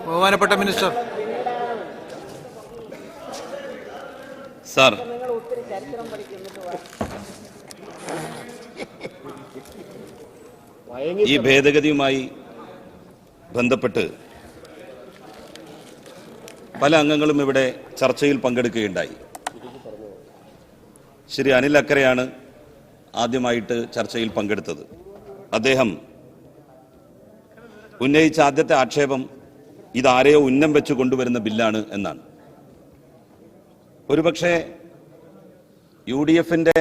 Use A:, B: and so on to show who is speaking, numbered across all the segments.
A: ബഹുമാനപ്പെട്ട minister.
B: Sir, ഈ ഭേദഗതിയുമായി ബന്ധപ്പെട്ട് പല അംഗങ്ങളും ഇവിടെ ചർച്ചയിൽ പങ്കെടുക്കുകയുണ്ടായി. ശ്രീ അനിൽ അക്കരയാണ് ആദ്യമായിട്ട് ചർച്ചയിൽ പങ്കെടുത്തത്. അദ്ദേഹം ഉന്നയിച്ച ആദ്യത്തെ ആക്ഷേപം ഇതാരെയോ ഉന്നം വെച്ച് കൊണ്ടുവരുന്ന ബില്ലാണ് എന്നാണ്. ഒരുപക്ഷെ UDFന്റെ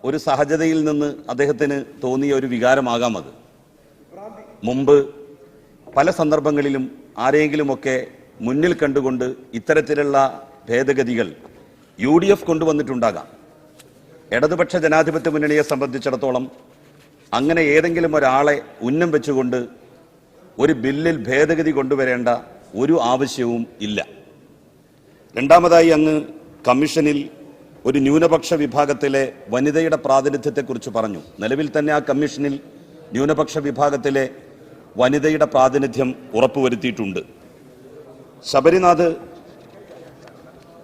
B: ഒരു സഹജതയിൽ നിന്ന് അദ്ദേഹത്തിന് തോന്നിയ ഒരു വികാരമാകാം അത്. മുമ്പ് പല സന്ദർഭങ്ങളിലും ആരെങ്കിലുമൊക്കെ മുന്നിൽ കണ്ടുകൊണ്ട് ഇത്തരത്തിലുള്ള ഭേദഗതികൾ UDF കൊണ്ടുവന്നിട്ടുണ്ടാകാം. ഇടതുപക്ഷ ജനാധിപത്യ മുന്നണിയെ സംബന്ധിച്ചിടത്തോളം അങ്ങനെ ഏതെങ്കിലും ഒരാളെ ഉന്നം വെച്ചുകൊണ്ട് ഒരു ബില്ലിൽ ഭേദഗതി കൊണ്ടുവരേണ്ട ഒരു ആവശ്യവും ഇല്ല. രണ്ടാമതായി, അങ്ങ് കമ്മീഷനിൽ ഒരു ന്യൂനപക്ഷ വിഭാഗത്തിലെ വനിതയുടെ പ്രാതിനിധ്യത്തെക്കുറിച്ച് പറഞ്ഞു. നിലവിൽ തന്നെ ആ കമ്മീഷനിൽ ന്യൂനപക്ഷ വിഭാഗത്തിലെ വനിതയുടെ പ്രാതിനിധ്യം ഉറപ്പുവരുത്തിയിട്ടുണ്ട്. ശബരിനാഥ്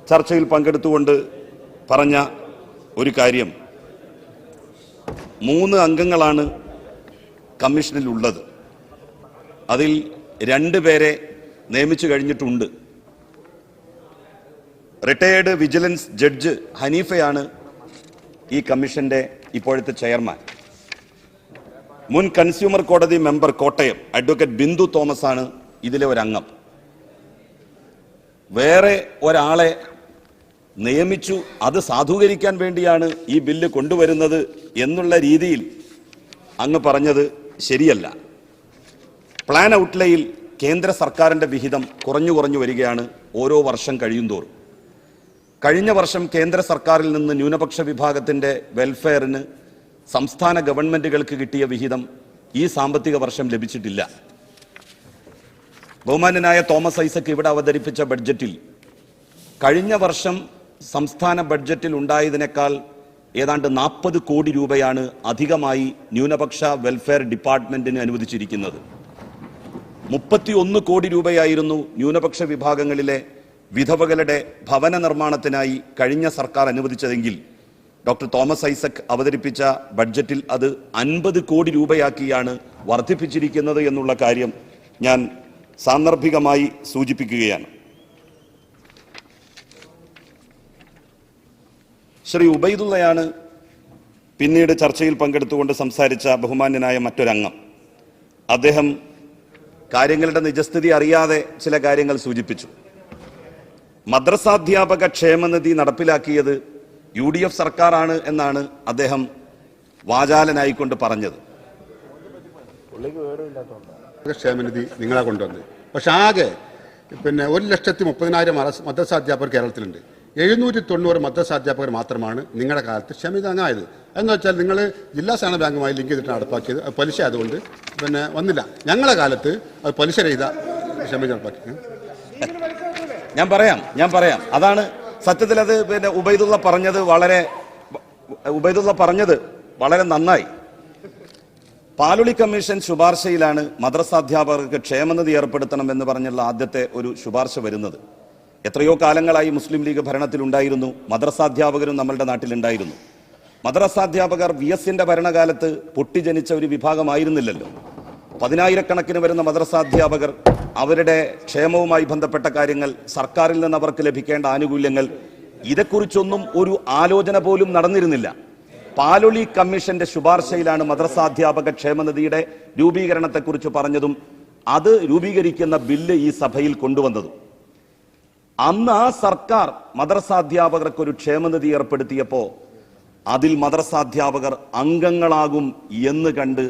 B: ചർച്ചയിൽ പങ്കെടുത്തുകൊണ്ട് പറഞ്ഞ ഒരു കാര്യം, 3 അംഗങ്ങളാണ് കമ്മീഷനിൽ ഉള്ളത്. അതിൽ 2 പേരെ നിയമിച്ചു കഴിഞ്ഞിട്ടുണ്ട്. റിട്ടയേർഡ് വിജിലൻസ് ജഡ്ജ് ഹനീഫയാണ് ഈ കമ്മീഷന്റെ ഇപ്പോഴത്തെ ചെയർമാൻ. മുൻ കൺസ്യൂമർ കോടതി member Kottayam advocate Bindu Thomas ആണ് ഇതിലെ ഒരംഗം. വേറെ ഒരാളെ നിയമിച്ചു, അത് സാധൂകരിക്കാൻ വേണ്ടിയാണ് ഈ ബില്ല് കൊണ്ടുവരുന്നത് എന്നുള്ള രീതിയിൽ അങ്ങ് പറഞ്ഞത് ശരിയല്ല. പ്ലാൻ ഔട്ട്ലേയിൽ കേന്ദ്ര സർക്കാരിന്റെ വിഹിതം കുറഞ്ഞു വരികയാണ് ഓരോ വർഷം കഴിയുന്തോറും. കഴിഞ്ഞ വർഷം കേന്ദ്ര സർക്കാരിൽ നിന്ന് ന്യൂനപക്ഷ വിഭാഗത്തിന്റെ വെൽഫെയറിന് സംസ്ഥാന ഗവൺമെന്റുകൾക്ക് കിട്ടിയ വിഹിതം ഈ സാമ്പത്തിക വർഷം ലഭിച്ചിട്ടില്ല. ബഹുമാന്യനായ തോമസ് ഐസക് ഇവിടെ അവതരിപ്പിച്ച ബഡ്ജറ്റിൽ കഴിഞ്ഞ വർഷം സംസ്ഥാന ബഡ്ജറ്റിൽ ഉണ്ടായതിനേക്കാൾ ഏതാണ്ട് 40 കോടി രൂപയാണ് അധികമായി ന്യൂനപക്ഷ വെൽഫെയർ ഡിപ്പാർട്ട്മെന്റിന് അനുവദിച്ചിരിക്കുന്നത്. 31 കോടി രൂപയായിരുന്നു ന്യൂനപക്ഷ വിഭാഗങ്ങളിലെ വിധവകളുടെ ഭവന നിർമ്മാണത്തിനായി കഴിഞ്ഞ സർക്കാർ അനുവദിച്ചതെങ്കിൽ ഡോക്ടർ തോമസ് ഐസക് അവതരിപ്പിച്ച ബഡ്ജറ്റിൽ അത് 50 കോടി രൂപയാക്കിയാണ് വർദ്ധിപ്പിച്ചിരിക്കുന്നത് എന്നുള്ള കാര്യം ഞാൻ സാന്ദർഭികമായി സൂചിപ്പിക്കുകയാണ്. ശ്രീ ഉബൈദുള്ളയാണ് പിന്നീട് ചർച്ചയിൽ പങ്കെടുത്തുകൊണ്ട് സംസാരിച്ച ബഹുമാന്യനായ മറ്റൊരംഗം. അദ്ദേഹം കാര്യങ്ങളുടെ നിജസ്ഥിതി അറിയാതെ ചില കാര്യങ്ങൾ സൂചിപ്പിച്ചു. മദ്രസാധ്യാപക ക്ഷേമനിധി നടപ്പിലാക്കിയത് UDF സർക്കാരാണ് എന്നാണ് അദ്ദേഹം വാചാലനായിക്കൊണ്ട് പറഞ്ഞത്.
C: ക്ഷേമനിധി നിങ്ങളെ കൊണ്ടുവന്ന്, പക്ഷെ ആകെ 1,30,000 മദ്രസാധ്യാപകർ കേരളത്തിലുണ്ട്. 790 മദ്രസാധ്യാപകർ മാത്രമാണ് നിങ്ങളുടെ കാലത്ത് ക്ഷേമനിധി അങ്ങായത്. എന്ന് വെച്ചാൽ നിങ്ങൾ ജില്ലാ സഹകരണ ബാങ്കുമായി ലിങ്ക് ചെയ്തിട്ട് നടപ്പാക്കിയത്. പലിശ അതുകൊണ്ട് വന്നില്ല. ഞങ്ങളുടെ കാലത്ത് അത് പലിശ രഹിത ക്ഷേമനിധി നടപ്പാക്കി.
B: ഞാൻ പറയാം അതാണ് സത്യത്തിൽ. അത് ഉബൈദുള്ള പറഞ്ഞത് വളരെ നന്നായി. പാലുളി കമ്മീഷൻ ശുപാർശയിലാണ് മദ്രസാധ്യാപകർക്ക് ക്ഷേമനിധി ഏർപ്പെടുത്തണം എന്ന് പറഞ്ഞുള്ള ആദ്യത്തെ ഒരു ശുപാർശ വരുന്നത്. എത്രയോ കാലങ്ങളായി മുസ്ലിം ലീഗ് ഭരണത്തിലുണ്ടായിരുന്നു. മദ്രസാധ്യാപകരും നമ്മളുടെ നാട്ടിലുണ്ടായിരുന്നു. മദ്രസാധ്യാപകർ VSന്റെ ഭരണകാലത്ത് പൊട്ടിജനിച്ച ഒരു വിഭാഗമായിരുന്നില്ലല്ലോ. 10,000-കണക്കിന് വരുന്ന മദ്രസാധ്യാപകർ അവരുടെ ക്ഷേമവുമായി ബന്ധപ്പെട്ട കാര്യങ്ങൾ, സർക്കാരിൽ നിന്ന് അവർക്ക് ലഭിക്കേണ്ട ആനുകൂല്യങ്ങൾ, ഇതേക്കുറിച്ചൊന്നും ഒരു ആലോചന പോലും നടന്നിരുന്നില്ല. പാലുളി കമ്മീഷന്റെ ശുപാർശയിലാണ് മദ്രസാധ്യാപക ക്ഷേമനിധിയുടെ രൂപീകരണത്തെക്കുറിച്ച് പറഞ്ഞതും അത് രൂപീകരിക്കുന്ന ബില്ല് ഈ സഭയിൽ കൊണ്ടുവന്നതും. അന്ന് ആ സർക്കാർ മദ്രസാധ്യാപകർക്ക് ഒരു ക്ഷേമനിധി ഏർപ്പെടുത്തിയപ്പോ അതിൽ മദ്രസാധ്യാപകർ അംഗങ്ങളാകും എന്ന് കണ്ട്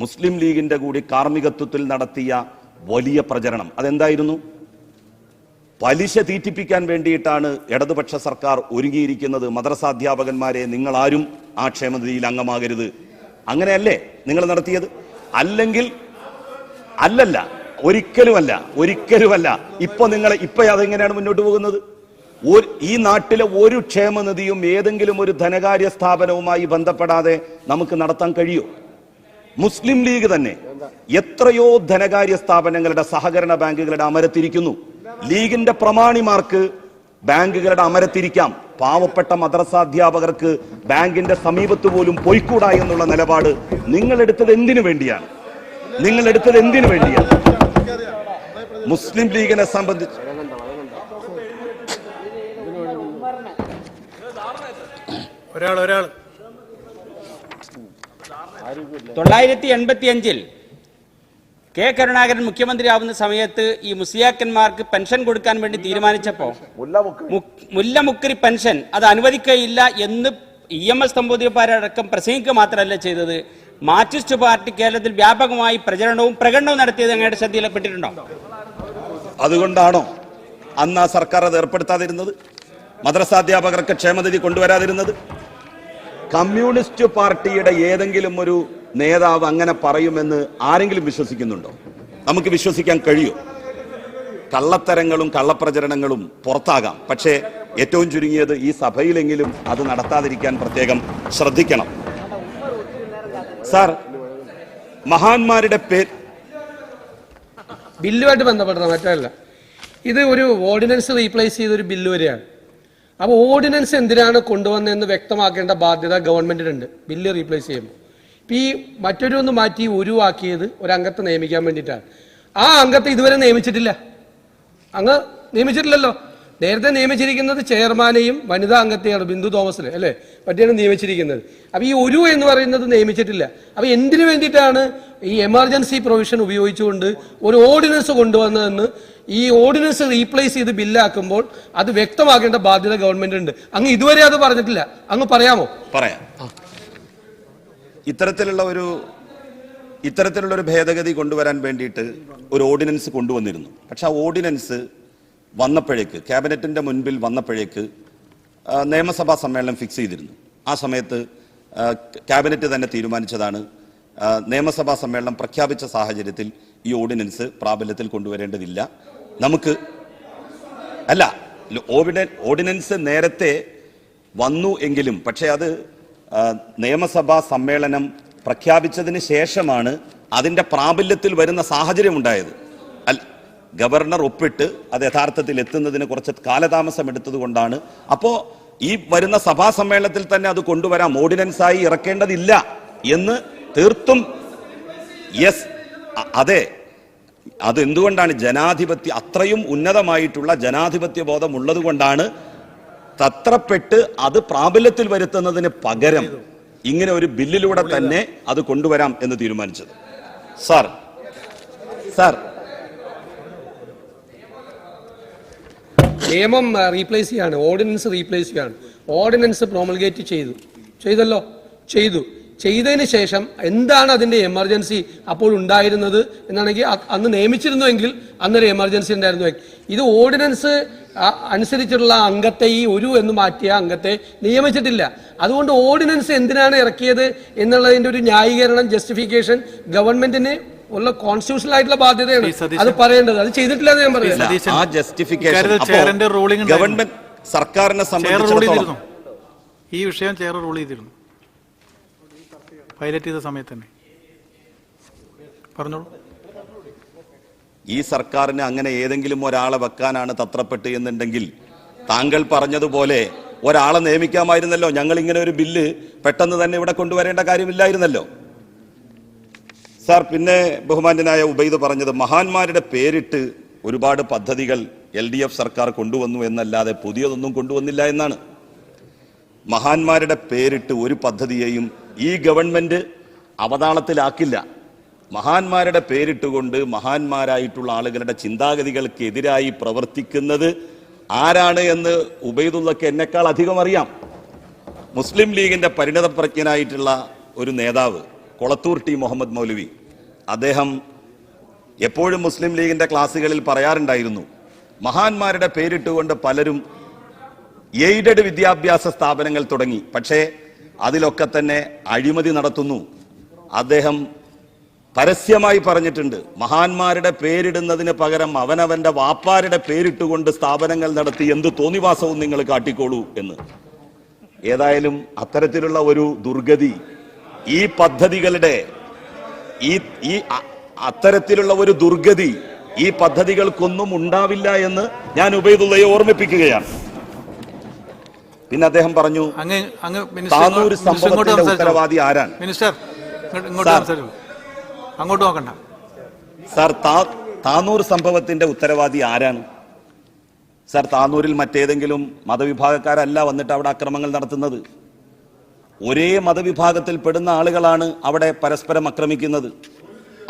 B: മുസ്ലിം ലീഗിന്റെ കൂടി കാർമ്മികത്വത്തിൽ നടത്തിയ വലിയ പ്രചരണം അതെന്തായിരുന്നു? പലിശ തീറ്റിപ്പിക്കാൻ വേണ്ടിയിട്ടാണ് ഇടതുപക്ഷ സർക്കാർ ഒരുങ്ങിയിരിക്കുന്നത്. മദ്രസാധ്യാപകന്മാരെ നിങ്ങളാരും ആ ക്ഷേമനിധിയിൽ അംഗമാകരുത്, അങ്ങനെയല്ലേ നിങ്ങൾ നടത്തിയത്? അല്ലല്ല, ഒരിക്കലുമല്ല. ഇപ്പൊ അതെങ്ങനെയാണ് മുന്നോട്ട് പോകുന്നത്? ഈ നാട്ടിലെ ഒരു ക്ഷേമനിധിയും ഏതെങ്കിലും ഒരു ധനകാര്യ സ്ഥാപനവുമായി ബന്ധപ്പെടാതെ നമുക്ക് നടത്താൻ കഴിയോ? മുസ്ലിം ലീഗ് തന്നെ എത്രയോ ധനകാര്യ സ്ഥാപനങ്ങളുടെ സഹകരണ ബാങ്കുകളുടെ അമരത്തിരിക്കുന്നു. ലീഗിന്റെ പ്രമാണിമാർക്ക് ബാങ്കുകളുടെ അമരത്തിരിക്കാം. പാവപ്പെട്ട മദ്രസാധ്യാപകർക്ക് ബാങ്കിന്റെ സമീപത്ത് പോലും പോയിക്കൂടാ എന്നുള്ള നിലപാട് നിങ്ങളെടുത്തത് എന്തിനു വേണ്ടിയാണ്? മുസ്ലിം ലീഗിനെ സംബന്ധിച്ച്
A: 1985 കെ കരുണാകരൻ മുഖ്യമന്ത്രിയാവുന്ന സമയത്ത് ഈ മുസ്ലിയാക്കന്മാർക്ക് പെൻഷൻ കൊടുക്കാൻ വേണ്ടി തീരുമാനിച്ചപ്പോൾ മുല്ലമുക്കരി പെൻഷൻ അത് അനുവദിക്കുകയില്ല എന്ന് EMS നമ്പൂതിരിപ്പാരടക്കം പ്രസംഗിക്കുക മാത്രമല്ല ചെയ്തത്, മാർക്സിസ്റ്റ് പാർട്ടി കേരളത്തിൽ വ്യാപകമായി പ്രചരണവും പ്രകടനവും നടത്തിയത് അങ്ങയുടെ ശ്രദ്ധയിൽപ്പെട്ടിട്ടുണ്ടോ?
B: അതുകൊണ്ടാണോ അന്ന് ആ സർക്കാർ അത് ഏർപ്പെടുത്താതിരുന്നത്? മദ്രസാധ്യാപകർക്ക് ക്ഷേമനിധി കൊണ്ടുവരാതിരുന്നത്? കമ്മ്യൂണിസ്റ്റ് പാർട്ടിയുടെ ഏതെങ്കിലും ഒരു നേതാവ് അങ്ങനെ പറയുമെന്ന് ആരെങ്കിലും വിശ്വസിക്കുന്നുണ്ടോ? നമുക്ക് വിശ്വസിക്കാൻ കഴിയൂ? കള്ളത്തരങ്ങളും കള്ളപ്രചരണങ്ങളും പുറത്താകാം, പക്ഷേ ഏറ്റവും ചുരുങ്ങിയത് ഈ സഭയിലെങ്കിലും അത് നടത്താതിരിക്കാൻ പ്രത്യേകം ശ്രദ്ധിക്കണം. സാർ, മഹാന്മാരുടെ പേര്
D: ബില്ലുമായിട്ട് ബന്ധപ്പെട്ടത് മറ്റല്ല, ഇത് ഒരു ഓർഡിനൻസ് റീപ്ലേസ് ചെയ്തൊരു ബില്ല് വരെയാണ്. അപ്പോൾ ഓർഡിനൻസ് എന്തിനാണ് കൊണ്ടുവന്നതെന്ന് വ്യക്തമാക്കേണ്ട ബാധ്യത ഗവൺമെന്റിനുണ്ട് ബില്ല് റീപ്ലേസ് ചെയ്യുമ്പോൾ. ഇപ്പം ഈ മറ്റൊരു ഒന്ന് മാറ്റി ഒഴിവാക്കിയത് ഒരു അംഗത്തെ നിയമിക്കാൻ വേണ്ടിയിട്ടാണ്. ആ അംഗത്തെ ഇതുവരെ നിയമിച്ചിട്ടില്ല. അങ്ങ് നിയമിച്ചിട്ടില്ലല്ലോ. നേരത്തെ നിയമിച്ചിരിക്കുന്നത് ചെയർമാനെയും വനിതാ അംഗത്തെയാണ്, ബിന്ദു തോമസിനെ അല്ലേ പറ്റിയാണ് നിയമിച്ചിരിക്കുന്നത്. അപ്പോൾ ഈ ഒരു എന്ന് പറയുന്നത് നിയമിച്ചിട്ടില്ല. അപ്പോൾ എന്തിനു വേണ്ടിയിട്ടാണ് ഈ എമർജൻസി പ്രൊവിഷൻ ഉപയോഗിച്ചുകൊണ്ട് ഒരു ഓർഡിനൻസ് കൊണ്ടുവന്നതെന്ന് ഈ ഓർഡിനൻസ് റീപ്ലേസ് ചെയ്ത് ബില്ലാക്കുമ്പോൾ അത് വ്യക്തമാക്കേണ്ട ബാധ്യത ഗവൺമെന്റ് ഉണ്ട്. അങ്ങ് ഇതുവരെ അത് പറഞ്ഞിട്ടില്ല. അങ്ങ് പറയാമോ?
B: പറയാം. ഇത്തരത്തിലുള്ള ഒരു ഭേദഗതി കൊണ്ടുവരാൻ വേണ്ടിയിട്ട് ഒരു ഓർഡിനൻസ് കൊണ്ടുവന്നിരുന്നു. പക്ഷെ ആ ഓർഡിനൻസ് വന്നപ്പോഴേക്ക്, ക്യാബിനറ്റിന്റെ മുൻപിൽ വന്നപ്പോഴേക്ക് നിയമസഭാ സമ്മേളനം ഫിക്സ് ചെയ്തിരുന്നു. ആ സമയത്ത് ക്യാബിനറ്റ് തന്നെ തീരുമാനിച്ചതാണ് നിയമസഭാ സമ്മേളനം പ്രഖ്യാപിച്ച സാഹചര്യത്തിൽ ഈ ഓർഡിനൻസ് പ്രാബല്യത്തിൽ കൊണ്ടുവരേണ്ടതില്ല. ഓർഡിനൻസ് നേരത്തെ വന്നു എങ്കിലും പക്ഷേ അത് നിയമസഭാ സമ്മേളനം പ്രഖ്യാപിച്ചതിന് ശേഷമാണ് അതിന്റെ പ്രാബല്യത്തിൽ വരുന്ന സാഹചര്യം ഉണ്ടായത്. ഗവർണർ ഒപ്പിട്ട് അത് യഥാർത്ഥത്തിൽ എത്തുന്നതിന് കുറച്ച് കാലതാമസം എടുത്തത് കൊണ്ടാണ്. അപ്പോ ഈ വരുന്ന സഭാ സമ്മേളനത്തിൽ തന്നെ അത് കൊണ്ടുവരാം, ഓർഡിനൻസായി ഇറക്കേണ്ടതില്ല എന്ന് തീർത്തും യെസ്. അതെ, അത് എന്തുകൊണ്ടാണ്? അത്രയും ഉന്നതമായിട്ടുള്ള ജനാധിപത്യ ബോധം ഉള്ളത് കൊണ്ടാണ് തത്രപ്പെട്ട് അത് പ്രാബല്യത്തിൽ വരുത്തുന്നതിന് പകരം ഇങ്ങനെ ഒരു ബില്ലിലൂടെ തന്നെ അത് കൊണ്ടുവരാം എന്ന് തീരുമാനിച്ചത്. സാർ
D: നിയമം റീപ്ലേസ് ചെയ്യാണ്, ഓർഡിനൻസ് റീപ്ലേസ് ചെയ്യാണ്. ഓർഡിനൻസ് പ്രൊമൾഗേറ്റ് ചെയ്തതിന് ശേഷം എന്താണ് അതിന്റെ എമർജൻസി അപ്പോൾ ഉണ്ടായിരുന്നത് എന്നാണെങ്കിൽ അന്ന് നിയമിച്ചിരുന്നുവെങ്കിൽ അന്നൊരു എമർജൻസി ഉണ്ടായിരുന്നു. ഇത് ഓർഡിനൻസ് അനുസരിച്ചുള്ള അംഗത്തെ ഈ ഒരു എന്ന് മാറ്റിയ അംഗത്തെ നിയമിച്ചിട്ടില്ല. അതുകൊണ്ട് ഓർഡിനൻസ് എന്തിനാണ് ഇറക്കിയത് എന്നുള്ളതിന്റെ ഒരു ന്യായീകരണം, ജസ്റ്റിഫിക്കേഷൻ ഗവൺമെന്റിന് ഉള്ള കോൺസ്റ്റിറ്റ്യൂഷണൽ ആയിട്ടുള്ള ബാധ്യതയാണ്. അത് പറയേണ്ടത്. അത് ചെയ്തിട്ടില്ല എന്ന് ഞാൻ പറയുന്നത്.
B: ആ ജസ്റ്റിഫിക്കേഷൻ ഗവൺമെന്റ് സർക്കാരിനെ സംബന്ധിച്ചിടത്തോളം
E: ഈ വിഷയം ചെയർ റൂൾ ചെയ്തിരുന്നു. പൈലറ്റ് ചെയ്ത സമയത്ത് തന്നെ പറഞ്ഞോളൂ.
B: ഈ സർക്കാരിന് അങ്ങനെ ഏതെങ്കിലും ഒരാളെ വെക്കാനാണ് തത്രപ്പെട്ട് എന്നുണ്ടെങ്കിൽ താങ്കൾ പറഞ്ഞതുപോലെ ഒരാളെ നിയമിക്കാമായിരുന്നല്ലോ. ഞങ്ങൾ ഇങ്ങനെ ഒരു ബില്ല് പെട്ടെന്ന് തന്നെ ഇവിടെ കൊണ്ടുവരേണ്ട കാര്യമില്ലായിരുന്നല്ലോ. സാർ, പിന്നെ ബഹുമാന്യനായ ഉബൈദ് പറഞ്ഞത് മഹാന്മാരുടെ പേരിട്ട് ഒരുപാട് പദ്ധതികൾ LDF സർക്കാർ കൊണ്ടുവന്നു എന്നല്ലാതെ പുതിയതൊന്നും കൊണ്ടുവന്നില്ല എന്നാണ്. മഹാന്മാരുടെ പേരിട്ട് ഒരു പദ്ധതിയെയും ഈ ഗവൺമെന്റ് അവതാളത്തിലാക്കില്ല. മഹാന്മാരുടെ പേരിട്ടുകൊണ്ട് മഹാന്മാരായിട്ടുള്ള ആളുകളുടെ ചിന്താഗതികൾക്കെതിരായി പ്രവർത്തിക്കുന്നത് ആരാണ് എന്ന് ഉബൈദുള്ളക്ക് എന്നെക്കാൾ അധികം അറിയാം. മുസ്ലിം ലീഗിന്റെ പരിണതപ്രജ്ഞനായിട്ടുള്ള ഒരു നേതാവ് കൊളത്തൂർ ടി മുഹമ്മദ് മൗലവി, അദ്ദേഹം എപ്പോഴും മുസ്ലിം ലീഗിന്റെ ക്ലാസ്സുകളിൽ പറയാറുണ്ടായിരുന്നു, മഹാന്മാരുടെ പേരിട്ടുകൊണ്ട് പലരും എയ്ഡഡ് വിദ്യാഭ്യാസ സ്ഥാപനങ്ങൾ തുടങ്ങി, പക്ഷേ അതിലൊക്കെ തന്നെ അഴിമതി നടത്തുന്നു. അദ്ദേഹം പരസ്യമായി പറഞ്ഞിട്ടുണ്ട്, മഹാന്മാരുടെ പേരിടുന്നതിന് പകരം അവനവന്റെ വാപ്പാരുടെ പേരിട്ടുകൊണ്ട് സ്ഥാപനങ്ങൾ നടത്തി എന്ത് തോന്നിവാസവും നിങ്ങൾ കാട്ടിക്കോളൂ എന്ന്. ഏതായാലും അത്തരത്തിലുള്ള ഒരു ദുർഗതി ഈ പദ്ധതികളുടെ അത്തരത്തിലുള്ള ഒരു ദുർഗതി ഈ പദ്ധതികൾക്കൊന്നും ഉണ്ടാവില്ല എന്ന് ഞാൻ ഉബൈദുള്ളയെ ഓർമ്മിപ്പിക്കുകയാണ്. പിന്നെ അദ്ദേഹം പറഞ്ഞു താനൂർ സംഭവത്തിന്റെ ഉത്തരവാദി ആരാണ്?
E: മിനിസ്റ്റർ അങ്ങോട്ട് നോക്കണ്ട
B: സാർ. താനൂർ സംഭവത്തിന്റെ ഉത്തരവാദി ആരാണ് സാർ? താനൂരിൽ മറ്റേതെങ്കിലും മതവിഭാഗക്കാരല്ല വന്നിട്ട് അവിടെ അക്രമങ്ങൾ നടത്തുന്നത്. ഒരേ മതവിഭാഗത്തിൽ പെടുന്ന ആളുകളാണ് അവിടെ പരസ്പരം ആക്രമിക്കുന്നത്.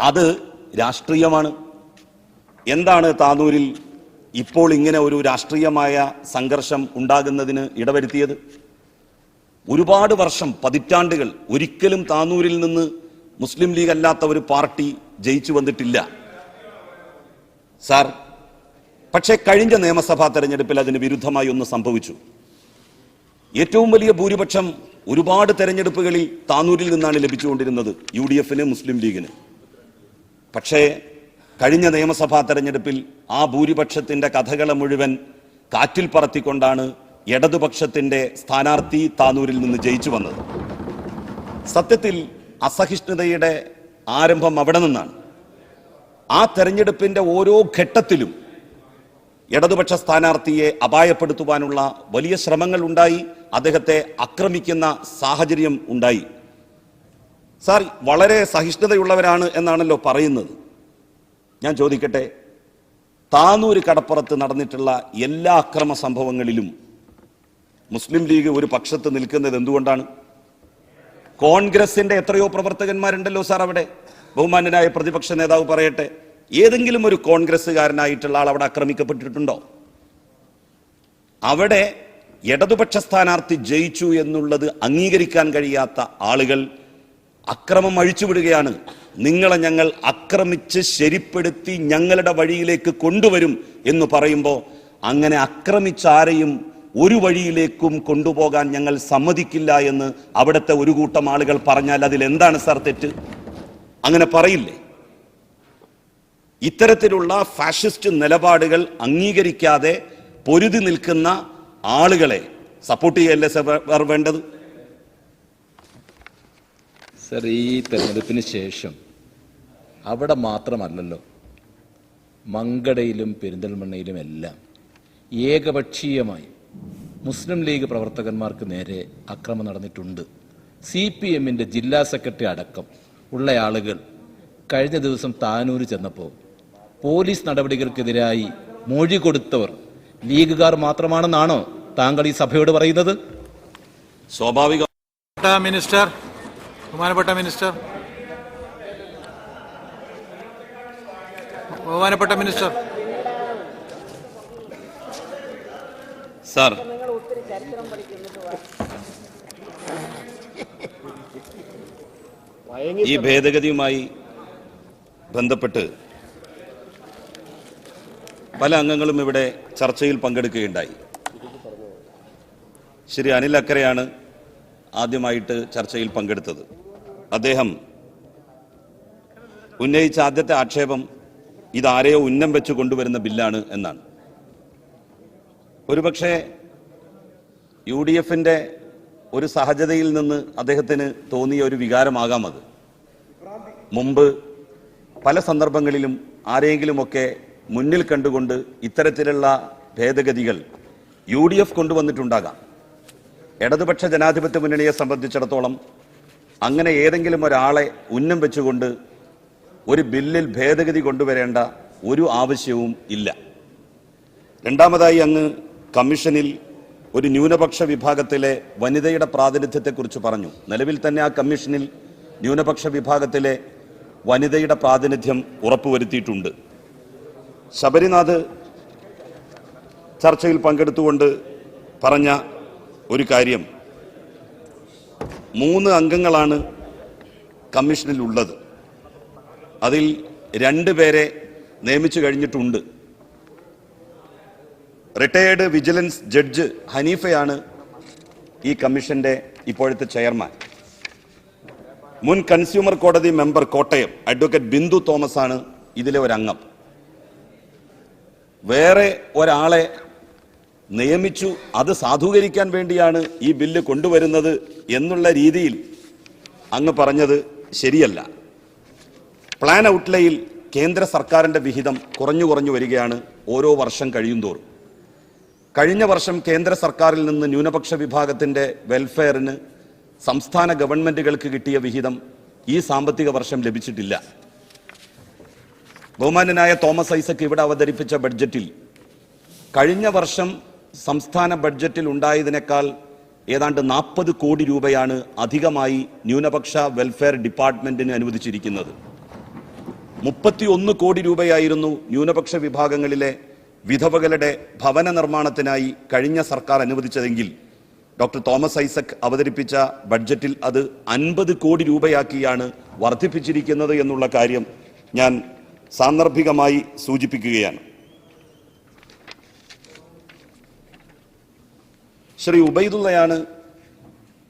B: അത് രാഷ്ട്രീയമാണ്. എന്താണ് താനൂരിൽ ഇപ്പോൾ ഇങ്ങനെ ഒരു രാഷ്ട്രീയമായ സംഘർഷം ഉണ്ടാകുന്നതിന് ഇടവരുത്തിയത്? ഒരുപാട് വർഷം, പതിറ്റാണ്ടുകൾ ഒരിക്കലും താനൂരിൽ നിന്ന് മുസ്ലിം ലീഗ് അല്ലാത്ത ഒരു പാർട്ടി ജയിച്ചു വന്നിട്ടില്ല സാർ. പക്ഷേ കഴിഞ്ഞ നിയമസഭാ തെരഞ്ഞെടുപ്പിൽ അതിന് വിരുദ്ധമായി ഒന്ന് സംഭവിച്ചു. ഏറ്റവും വലിയ ഭൂരിപക്ഷം ഒരുപാട് തെരഞ്ഞെടുപ്പുകളിൽ താനൂരിൽ നിന്നാണ് ലഭിച്ചുകൊണ്ടിരുന്നത് UDF-ന്, മുസ്ലിം ലീഗിന്. പക്ഷേ കഴിഞ്ഞ നിയമസഭാ തെരഞ്ഞെടുപ്പിൽ ആ ഭൂരിപക്ഷത്തിന്റെ കഥകളെ മുഴുവൻ കാറ്റിൽ പറത്തിക്കൊണ്ടാണ് ഇടതുപക്ഷത്തിന്റെ സ്ഥാനാർത്ഥി താനൂരിൽ നിന്ന് ജയിച്ചു വന്നത്. സത്യത്തിൽ അസഹിഷ്ണുതയുടെ ആരംഭം അവിടെ നിന്നാണ്. ആ തെരഞ്ഞെടുപ്പിന്റെ ഓരോ ഘട്ടത്തിലും ഇടതുപക്ഷ സ്ഥാനാർത്ഥിയെ അപായപ്പെടുത്തുവാനുള്ള വലിയ ശ്രമങ്ങൾ ഉണ്ടായി. അദ്ദേഹത്തെ ആക്രമിക്കുന്ന സാഹചര്യം ഉണ്ടായി. സാർ, വളരെ സഹിഷ്ണുതയുള്ളവരാണ് എന്നാണല്ലോ പറയുന്നത്. ഞാൻ ചോദിക്കട്ടെ, താനൂര് കടപ്പുറത്ത് നടന്നിട്ടുള്ള എല്ലാ അക്രമ സംഭവങ്ങളിലും മുസ്ലിം ലീഗ് ഒരു പക്ഷത്ത് നിൽക്കുന്നത് എന്തുകൊണ്ടാണ്? കോൺഗ്രസിന്റെ എത്രയോ പ്രവർത്തകന്മാരുണ്ടല്ലോ സാർ അവിടെ. ബഹുമാന്യനായ പ്രതിപക്ഷ നേതാവ് പറയട്ടെ, ഏതെങ്കിലും ഒരു കോൺഗ്രസ്സുകാരനായിട്ടുള്ള ആൾ അവിടെ ആക്രമിക്കപ്പെട്ടിട്ടുണ്ടോ? അവിടെ ഇടതുപക്ഷ സ്ഥാനാർത്ഥി ജയിച്ചു എന്നുള്ളത് അംഗീകരിക്കാൻ കഴിയാത്ത ആളുകൾ അക്രമം അഴിച്ചുവിടുകയാണ്. നിങ്ങളെ ഞങ്ങൾ ആക്രമിച്ച് ശരിപ്പെടുത്തി ഞങ്ങളുടെ വഴിയിലേക്ക് കൊണ്ടുവരും എന്ന് പറയുമ്പോൾ, അങ്ങനെ ആക്രമിച്ച ആരെയും ഒരു വഴിയിലേക്കും കൊണ്ടുപോകാൻ ഞങ്ങൾ സമ്മതിക്കില്ല എന്ന് അവിടുത്തെ ഒരു കൂട്ടം ആളുകൾ പറഞ്ഞാൽ അതിൽ എന്താണ് സാർ തെറ്റ്? അങ്ങനെ പറയില്ലേ? ഇത്തരത്തിലുള്ള ഫാഷിസ്റ്റ് നിലപാടുകൾ അംഗീകരിക്കാതെ പൊരുതി നിൽക്കുന്ന ആളുകളെ സപ്പോർട്ട് ചെയ്യല്ലേ സാർ വേണ്ടത്?
F: സർ, ഈ തെരഞ്ഞെടുപ്പിന് ശേഷം അവിടെ മാത്രമല്ലല്ലോ, മങ്കടയിലും പെരിന്തൽമണ്ണയിലും എല്ലാം ഏകപക്ഷീയമായി മുസ്ലിം ലീഗ് പ്രവർത്തകന്മാർക്ക് നേരെ അക്രമം നടന്നിട്ടുണ്ട്. CPM-ന്റെ ജില്ലാ സെക്രട്ടറി അടക്കം ഉള്ള ആളുകൾ കഴിഞ്ഞ ദിവസം താനൂര് ചെന്നപ്പോൾ പോലീസ് നടപടികൾക്കെതിരായി മൊഴി കൊടുത്തവർ ലീഗുകാർ മാത്രമാണെന്നാണോ താങ്കൾ ഈ സഭയോട് പറയുന്നത്?
B: സ്വാഭാവിക
E: മിനിസ്റ്റർ, ബഹുമാനപ്പെട്ട മിനിസ്റ്റർ, ബഹുമാനപ്പെട്ട മിനിസ്റ്റർ.
B: സാർ, ഈ ഭേദഗതിയുമായി ബന്ധപ്പെട്ട് പല അംഗങ്ങളും ഇവിടെ ചർച്ചയിൽ പങ്കെടുക്കുകയുണ്ടായി. ശ്രീ അനിൽ അക്കരയാണ് ആദ്യമായിട്ട് ചർച്ചയിൽ പങ്കെടുത്തത്. അദ്ദേഹം ഉന്നയിച്ച ആദ്യത്തെ ആക്ഷേപം ഇതാരെയോ ഉന്നം വെച്ച് കൊണ്ടുവരുന്ന ബില്ലാണ് എന്നാണ്. ഒരുപക്ഷെ UDF-ന്റെ ഒരു സഹജതയിൽ നിന്ന് അദ്ദേഹത്തിന് തോന്നിയ ഒരു വികാരമാകാം അത്. മുമ്പ് പല സന്ദർഭങ്ങളിലും ആരെങ്കിലുമൊക്കെ മുന്നിൽ കണ്ടുകൊണ്ട് ഇത്തരത്തിലുള്ള ഭേദഗതികൾ UDF കൊണ്ടുവന്നിട്ടുണ്ടാകാം. ഇടതുപക്ഷ ജനാധിപത്യ മുന്നണിയെ സംബന്ധിച്ചിടത്തോളം അങ്ങനെ ഏതെങ്കിലും ഒരാളെ ഉന്നം വെച്ചുകൊണ്ട് ഒരു ബില്ലിൽ ഭേദഗതി കൊണ്ടുവരേണ്ട ഒരു ആവശ്യവും ഇല്ല. രണ്ടാമതായി, അങ്ങ് കമ്മീഷനിൽ ഒരു ന്യൂനപക്ഷ വിഭാഗത്തിലെ വനിതയുടെ പ്രാതിനിധ്യത്തെക്കുറിച്ച് പറഞ്ഞു. നിലവിൽ തന്നെ ആ കമ്മീഷനിൽ ന്യൂനപക്ഷ വിഭാഗത്തിലെ വനിതയുടെ പ്രാതിനിധ്യം ഉറപ്പുവരുത്തിയിട്ടുണ്ട്. ശബരിനാഥ് ചർച്ചയിൽ പങ്കെടുത്തുകൊണ്ട് പറഞ്ഞ ഒരു കാര്യം, 3 അംഗങ്ങളാണ് കമ്മീഷനിൽ ഉള്ളത്. അതിൽ 2 പേരെ നിയമിച്ചു കഴിഞ്ഞിട്ടുണ്ട്. റിട്ടയേർഡ് വിജിലൻസ് ജഡ്ജ് ഹനീഫയാണ് ഈ കമ്മീഷന്റെ ഇപ്പോഴത്തെ ചെയർമാൻ. മുൻ കൺസ്യൂമർ കോടതി member Kottayam advocate Bindu Thomas ആണ് ഇതിലെ ഒരംഗം. വേറെ ഒരാളെ നിയമിച്ചു, അത് സാധൂകരിക്കാൻ വേണ്ടിയാണ് ഈ ബില്ല് കൊണ്ടുവരുന്നത് എന്നുള്ള രീതിയിൽ അങ്ങ് പറഞ്ഞത് ശരിയല്ല. പ്ലാൻ ഔട്ട്ലേയിൽ കേന്ദ്ര സർക്കാരിന്റെ വിഹിതം കുറഞ്ഞു വരികയാണ് ഓരോ വർഷം കഴിയുന്തോറും. കഴിഞ്ഞ വർഷം കേന്ദ്ര സർക്കാരിൽ നിന്ന് ന്യൂനപക്ഷ വിഭാഗത്തിന്റെ വെൽഫെയറിന് സംസ്ഥാന ഗവൺമെന്റുകൾക്ക് കിട്ടിയ വിഹിതം ഈ സാമ്പത്തിക വർഷം ലഭിച്ചിട്ടില്ല. ബഹുമാന്യനായ തോമസ് ഐസക് ഇവിടെ അവതരിപ്പിച്ച ബഡ്ജറ്റിൽ കഴിഞ്ഞ വർഷം സംസ്ഥാന ബഡ്ജറ്റിൽ ഉണ്ടായതിനേക്കാൾ ഏതാണ്ട് 40 കോടി രൂപയാണ് അധികമായി ന്യൂനപക്ഷ വെൽഫെയർ ഡിപ്പാർട്ട്മെന്റിന് അനുവദിച്ചിരിക്കുന്നത്. 31 കോടി രൂപയായിരുന്നു ന്യൂനപക്ഷ വിഭാഗങ്ങളിലെ വിധവകളുടെ ഭവന നിർമ്മാണത്തിനായി കഴിഞ്ഞ സർക്കാർ അനുവദിച്ചതെങ്കിൽ ഡോക്ടർ തോമസ് ഐസക് അവതരിപ്പിച്ച ബഡ്ജറ്റിൽ അത് 50 കോടി രൂപയാക്കിയാണ് വർദ്ധിപ്പിച്ചിരിക്കുന്നത് എന്നുള്ള കാര്യം ഞാൻ സാന്ദർഭികമായി സൂചിപ്പിക്കുകയാണ്. ശ്രീ ഉബൈദുള്ളയാണ്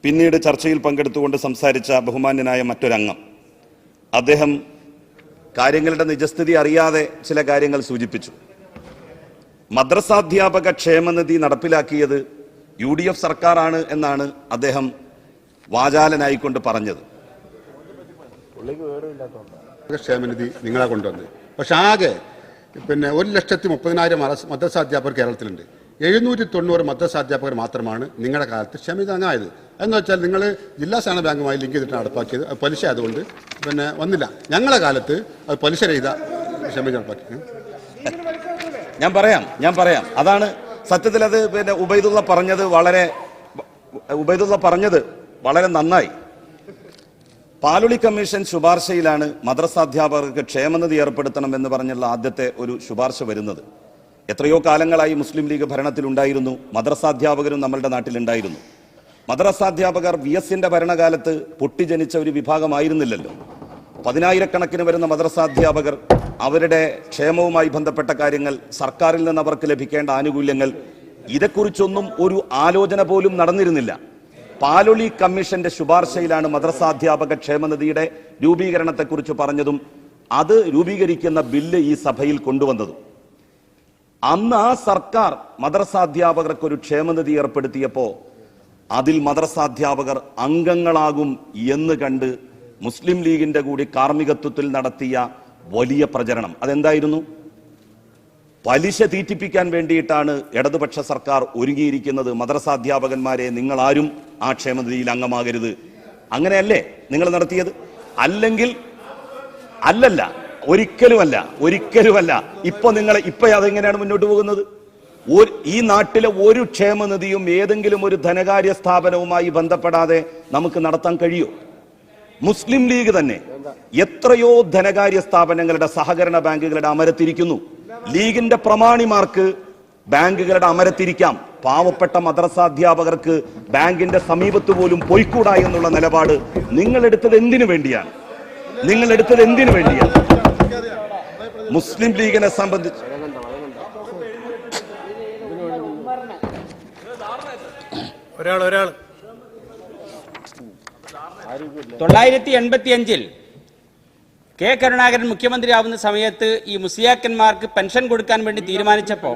B: പിന്നീട് ചർച്ചയിൽ പങ്കെടുത്തുകൊണ്ട് സംസാരിച്ച ബഹുമാന്യനായ മറ്റൊരംഗം. അദ്ദേഹം കാര്യങ്ങളുടെ നിജസ്ഥിതി അറിയാതെ ചില കാര്യങ്ങൾ സൂചിപ്പിച്ചു. മദ്രസാധ്യാപക ക്ഷേമനിധി നടപ്പിലാക്കിയത് UDF സർക്കാരാണ് എന്നാണ് അദ്ദേഹം വാചാലനായിക്കൊണ്ട് പറഞ്ഞത്.
C: ക്ഷേമനിധി നിങ്ങളെ കൊണ്ടുവന്ന് പക്ഷെ ആകെ 1,30,000 മദ്രസാധ്യാപകർ കേരളത്തിലുണ്ട്. 790 മദ്രസാധ്യാപകർ മാത്രമാണ് നിങ്ങളുടെ കാലത്ത് ക്ഷമിതാങ്ങായത്. എന്ന് വെച്ചാൽ നിങ്ങൾ ജില്ലാ സഹകരണ ബാങ്കുമായി ലിങ്ക് ചെയ്തിട്ടാണ് നടപ്പാക്കിയത്. അത് പലിശ അതുകൊണ്ട് വന്നില്ല. ഞങ്ങളുടെ കാലത്ത് അത് പലിശ രഹിത ക്ഷമിത നടപ്പാക്കി.
B: ഞാൻ പറയാം അതാണ് സത്യത്തിൽ അത് ഉബൈദുള്ള പറഞ്ഞത് വളരെ നന്നായി. പാലുളി കമ്മീഷൻ ശുപാർശയിലാണ് മദ്രസാധ്യാപകർക്ക് ക്ഷേമനിധി ഏർപ്പെടുത്തണം എന്ന് പറഞ്ഞുള്ള ആദ്യത്തെ ഒരു ശുപാർശ വരുന്നത്. എത്രയോ കാലങ്ങളായി മുസ്ലിം ലീഗ് ഭരണത്തിലുണ്ടായിരുന്നു. മദ്രസാധ്യാപകരും നമ്മളുടെ നാട്ടിലുണ്ടായിരുന്നു. മദ്രസാധ്യാപകർ VS-ന്റെ ഭരണകാലത്ത് പൊട്ടിജനിച്ച ഒരു വിഭാഗമായിരുന്നില്ലല്ലോ. 10,000-കണക്കിന് വരുന്ന മദ്രസാധ്യാപകർ അവരുടെ ക്ഷേമവുമായി ബന്ധപ്പെട്ട കാര്യങ്ങൾ, സർക്കാരിൽ നിന്ന് അവർക്ക് ലഭിക്കേണ്ട ആനുകൂല്യങ്ങൾ, ഇതേക്കുറിച്ചൊന്നും ഒരു ആലോചന പോലും നടന്നിരുന്നില്ല. പാലുളി കമ്മീഷന്റെ ശുപാർശയിലാണ് മദ്രസാധ്യാപക ക്ഷേമനിധിയുടെ രൂപീകരണത്തെക്കുറിച്ച് പറഞ്ഞതും അത് രൂപീകരിക്കുന്ന ബില്ല് ഈ സഭയിൽ കൊണ്ടുവന്നതും. അന്ന് ആ സർക്കാർ മദ്രസാധ്യാപകർക്ക് ഒരു ക്ഷേമനിധി ഏർപ്പെടുത്തിയപ്പോൾ അതിൽ മദ്രസാധ്യാപകർ അംഗങ്ങളാകും എന്ന് കണ്ട് മുസ്ലിം ലീഗിന്റെ കൂടി കാർമ്മികത്വത്തിൽ നടത്തിയ വലിയ പ്രചരണം അതെന്തായിരുന്നു? പലിശ തീറ്റിപ്പിക്കാൻ വേണ്ടിയിട്ടാണ് ഇടതുപക്ഷ സർക്കാർ ഒരുങ്ങിയിരിക്കുന്നത്. മദ്രസാധ്യാപകന്മാരെ നിങ്ങളാരും ആ ക്ഷേമനിധിയിൽ അംഗമാകരുത്. അങ്ങനെയല്ലേ നിങ്ങൾ നടത്തിയത്? അല്ലല്ല, ഒരിക്കലുമല്ല. ഇപ്പൊ അതെങ്ങനെയാണ് മുന്നോട്ട് പോകുന്നത്? ഈ നാട്ടിലെ ഒരു ക്ഷേമനിധിയും ഏതെങ്കിലും ഒരു ധനകാര്യ സ്ഥാപനവുമായി ബന്ധപ്പെടാതെ നമുക്ക് നടത്താൻ കഴിയോ? മുസ്ലിം ലീഗ് തന്നെ എത്രയോ ധനകാര്യ സ്ഥാപനങ്ങളുടെ, സഹകരണ ബാങ്കുകളുടെ അമരത്തിരിക്കുന്നു. ലീഗിന്റെ പ്രമാണിമാർക്ക് ബാങ്കുകളുടെ അമരത്തിരിക്കാം. പാവപ്പെട്ട മദ്രസാധ്യാപകർക്ക് ബാങ്കിന്റെ സമീപത്ത് പോലും പോയിക്കൂടാ എന്നുള്ള നിലപാട് നിങ്ങളെടുത്തത് എന്തിനു വേണ്ടിയാണ്? മുസ്ലിം ലീഗിനെ സംബന്ധിച്ച്
A: 1985-ൽ കെ കരുണാകരൻ മുഖ്യമന്ത്രിയാവുന്ന സമയത്ത് ഈ മുസ്ലിയാക്കന്മാർക്ക് പെൻഷൻ കൊടുക്കാൻ വേണ്ടി തീരുമാനിച്ചപ്പോൾ